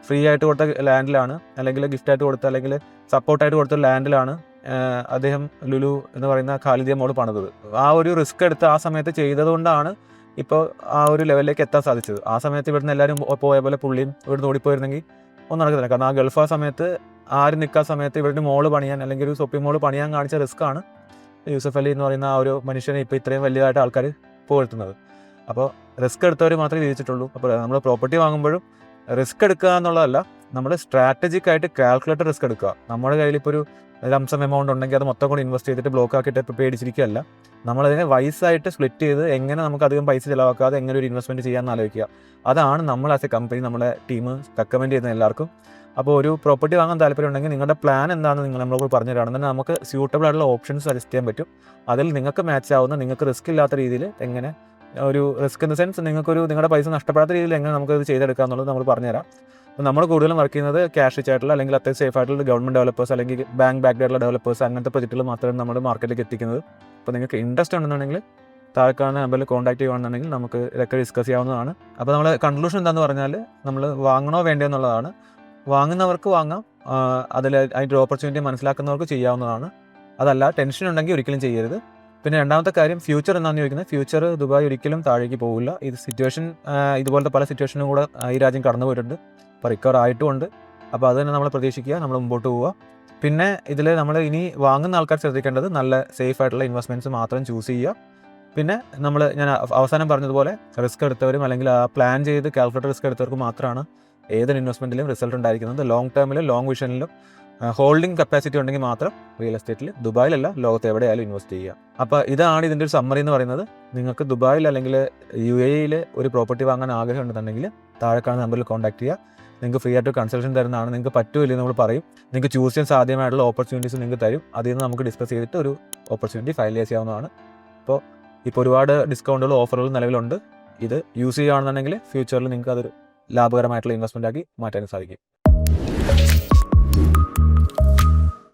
ഫ്രീ ആയിട്ട് കൊടുത്ത ലാൻഡിലാണ് അല്ലെങ്കിൽ ഗിഫ്റ്റായിട്ട് കൊടുത്ത അല്ലെങ്കിൽ സപ്പോർട്ടായിട്ട് കൊടുത്ത ലാൻഡിലാണ് അദ്ദേഹം ലുലു എന്ന് പറയുന്ന ഖാലിദിയ മോൾ പണിതത്. ആ ഒരു റിസ്ക് എടുത്ത് ആ സമയത്ത് ചെയ്തതുകൊണ്ടാണ് ഇപ്പോൾ ആ ഒരു ലെവലിലേക്ക് എത്താൻ സാധിച്ചത്. ആ സമയത്ത് ഇവിടുന്ന് എല്ലാവരും പോയ പോലെ പുള്ളിയും ഇവിടുന്ന് ഓടിപ്പോയിരുന്നെങ്കിൽ ഒന്നും നടക്കുന്നില്ല. കാരണം ആ ഗൾഫ് ആ സമയത്ത് ആരും നിൽക്കാൻ സമയത്ത് ഇവരുടെ മോള് പണിയാൻ അല്ലെങ്കിൽ ഒരു ഷോപ്പിംഗ് മോള് പണിയാൻ കാണിച്ച റിസ്ക്കാണ് യൂസഫ് അലി എന്ന് പറയുന്ന ആ ഒരു മനുഷ്യനെ ഇപ്പോൾ ഇത്രയും വലിയതായിട്ട് ആൾക്കാർ പുകഴ്ത്തുന്നത്. അപ്പോൾ റിസ്ക് എടുത്തവർ മാത്രമേ ജീവിച്ചിട്ടുള്ളൂ. അപ്പോൾ നമ്മൾ പ്രോപ്പർട്ടി വാങ്ങുമ്പോഴും റിസ്ക് എടുക്കുക എന്നുള്ളതല്ല, നമ്മൾ സ്ട്രാറ്റജിക് ആയിട്ട് കാൽക്കുലേറ്റഡ് റിസ്ക് എടുക്കുക. നമ്മുടെ കയ്യിൽ ഇപ്പോൾ ഒരു ലംസം എമൗണ്ട് ഉണ്ടെങ്കിൽ അത് മൊത്തം കൂടി ഇൻവെസ്റ്റ് ചെയ്തിട്ട് ബ്ലോക്ക് ആക്കിയിട്ട് ഇപ്പോൾ പേടിച്ചിരിക്കുകയല്ല. നമ്മളതിനെ വൈസായിട്ട് സ്പ്ലിറ്റ് ചെയ്ത് എങ്ങനെ നമുക്ക് അധികം പൈസ ചിലവാക്കാതെ എങ്ങനെ ഒരു ഇൻവെസ്റ്റ്മെൻറ്റ് ചെയ്യാമെന്ന് ആലോചിക്കുക. അതാണ് നമ്മൾ ആസ് എ കമ്പനി നമ്മളെ ടീം റെക്കമെൻഡ് ചെയ്യുന്ന എല്ലാവർക്കും. അപ്പോൾ ഒരു പ്രോപ്പർട്ടി വാങ്ങാൻ താല്പര്യം ഉണ്ടെങ്കിൽ നിങ്ങളുടെ പ്ലാൻ എന്താണെന്ന് നിങ്ങൾ നമ്മളോട് പറഞ്ഞു തരാണെന്നുണ്ടെങ്കിൽ നമുക്ക് സ്യൂട്ടബിൾ ആയിട്ടുള്ള ഓപ്ഷൻസ് സജസ്റ്റ് ചെയ്യാൻ പറ്റും. അതിൽ നിങ്ങൾക്ക് മാച്ച് ആവുന്ന നിങ്ങൾക്ക് റിസ്ക് ഇല്ലാത്ത രീതിയിൽ എങ്ങനെ ഒരു റിസ്ക് ഇൻ ദ സെൻസ് നിങ്ങളുടെ പൈസ നഷ്ടപ്പെടാത്ത രീതിയിൽ എങ്ങനെ നമുക്കത് ചെയ്തെടുക്കുക എന്നുള്ളത് നമ്മൾ പറഞ്ഞുതരാം. അപ്പോൾ നമ്മൾ കൂടുതലും വർക്ക് ചെയ്യുന്നത് ക്യാഷ് റിച്ച് ആയിട്ടുള്ള അല്ലെങ്കിൽ അത്യാവശ്യം സേഫ് ആയിട്ടുള്ള ഗവൺമെൻറ് ഡെവലപ്പേഴ്സ് അല്ലെങ്കിൽ ബാങ്ക് ബാക്ക്ഡ് ആയിട്ടുള്ള ഡെവലപ്പേഴ്സ് അങ്ങനത്തെ പ്രൊജക്റ്റുകൾ മാത്രമേ നമ്മൾ മാർക്കറ്റിലേക്ക് എത്തിക്കുന്നത്. അപ്പോൾ നിങ്ങൾക്ക് ഇൻട്രസ്റ്റ് ഉണ്ടെന്നുണ്ടെങ്കിൽ താഴെക്കാണ് നമ്പറിൽ കോൺടാക്ട് ചെയ്യുകയാണെന്നുണ്ടെങ്കിൽ നമുക്ക് ഇതൊക്കെ ഡിസ്കസ് ചെയ്യാവുന്നതാണ്. അപ്പോൾ നമ്മൾ കൺക്ലൂഷൻ എന്താണെന്ന് പറഞ്ഞാൽ നമ്മൾ വാങ്ങണോ വേണ്ടയോ എന്നുള്ളതാണ്. വാങ്ങുന്നവർക്ക് വാങ്ങാം, അതിൻ്റെ ഓപ്പർച്യൂണിറ്റി മനസ്സിലാക്കുന്നവർക്ക് ചെയ്യാവുന്നതാണ്. അതല്ല ടെൻഷൻ ഉണ്ടെങ്കിൽ ഒരിക്കലും ചെയ്യരുത്. പിന്നെ രണ്ടാമത്തെ കാര്യം ഫ്യൂച്ചർ എന്താണെന്ന് ചോദിക്കുന്നത്, ഫ്യൂച്ചർ ദുബായ് ഒരിക്കലും താഴേക്ക് പോകില്ല. ഇത് സിറ്റുവേഷൻ ഇതുപോലത്തെ പല സിറ്റുവേഷനും കൂടെ ഈ രാജ്യം കടന്നു പോയിട്ടുണ്ട്. അപ്പോൾ റിക്കവർ ആയിട്ടുമുണ്ട്. അപ്പോൾ അത് തന്നെ നമ്മൾ പ്രതീക്ഷിക്കുക, നമ്മൾ മുമ്പോട്ട് പോവുക. പിന്നെ ഇതിൽ നമ്മൾ ഇനി വാങ്ങുന്ന ആൾക്കാർ ശ്രദ്ധിക്കേണ്ടത് നല്ല സേഫ് ആയിട്ടുള്ള ഇൻവെസ്റ്റ്മെൻറ്റ്സ് മാത്രം ചൂസ് ചെയ്യുക. പിന്നെ ഞാൻ അവസാനം പറഞ്ഞതുപോലെ റിസ്ക് എടുത്തവരും അല്ലെങ്കിൽ ആ പ്ലാൻ ചെയ്ത് കാൽക്കുലേറ്റർ റിസ്ക് എടുത്തവർക്ക് മാത്രമാണ് ഏതൊരു ഇൻവെസ്റ്റ്മെൻറ്റിലും റിസൾട്ട് ഉണ്ടായിരിക്കുന്നത്. ലോങ് ടേമിലും ലോങ് വിഷനിലും ഹോൾഡിംഗ് കപ്പാസിറ്റി ഉണ്ടെങ്കിൽ മാത്രം റിയൽ എസ്റ്റേറ്റിൽ ദുബായിലല്ല ലോകത്ത് എവിടെയായാലും ഇൻവെസ്റ്റ് ചെയ്യുക. അപ്പോൾ ഇതാണ് ഇതിൻ്റെ ഒരു സമ്മറി എന്ന് പറയുന്നത്. നിങ്ങൾക്ക് ദുബായിൽ അല്ലെങ്കിൽ UAE ഒരു പ്രോപ്പർട്ടി വാങ്ങാൻ ആഗ്രഹം ഉണ്ടെന്നുണ്ടെങ്കിൽ താഴെ കാണുന്ന നമ്പറിൽ കോൺടാക്ട് ചെയ്യുക. നിങ്ങൾക്ക് ഫ്രീ ആയിട്ട് കൺസൾട്ടേഷൻ തരുന്നതാണ്. നിങ്ങൾക്ക് പറ്റുമില്ല നമ്മൾ പറയും. നിങ്ങൾക്ക് ചൂസ് ചെയ്യാൻ സാധ്യമായിട്ടുള്ള ഓപ്പർച്യൂണിറ്റീസ് നിങ്ങൾക്ക് തരും. അതിൽ നിന്ന് നമുക്ക് ഡിസ്കസ് ചെയ്തിട്ട് ഒരു ഓപ്പർച്യൂണിറ്റി ഫൈനലൈസ് ചെയ്യാവുന്നതാണ്. ഇപ്പോൾ ഒരുപാട് ഡിസ്കൗണ്ടുകളും ഓഫറുകളും നിലവിലുണ്ട്. ഇത് യൂസ് ചെയ്യുകയാണെന്നുണ്ടെങ്കിൽ ഫ്യൂച്ചറിൽ നിങ്ങൾക്ക് അതൊരു ലാഭകരമായിട്ടുള്ള ഇൻവെസ്റ്റ്മെൻ്റ് ആക്കി മാറ്റാൻ സാധിക്കും.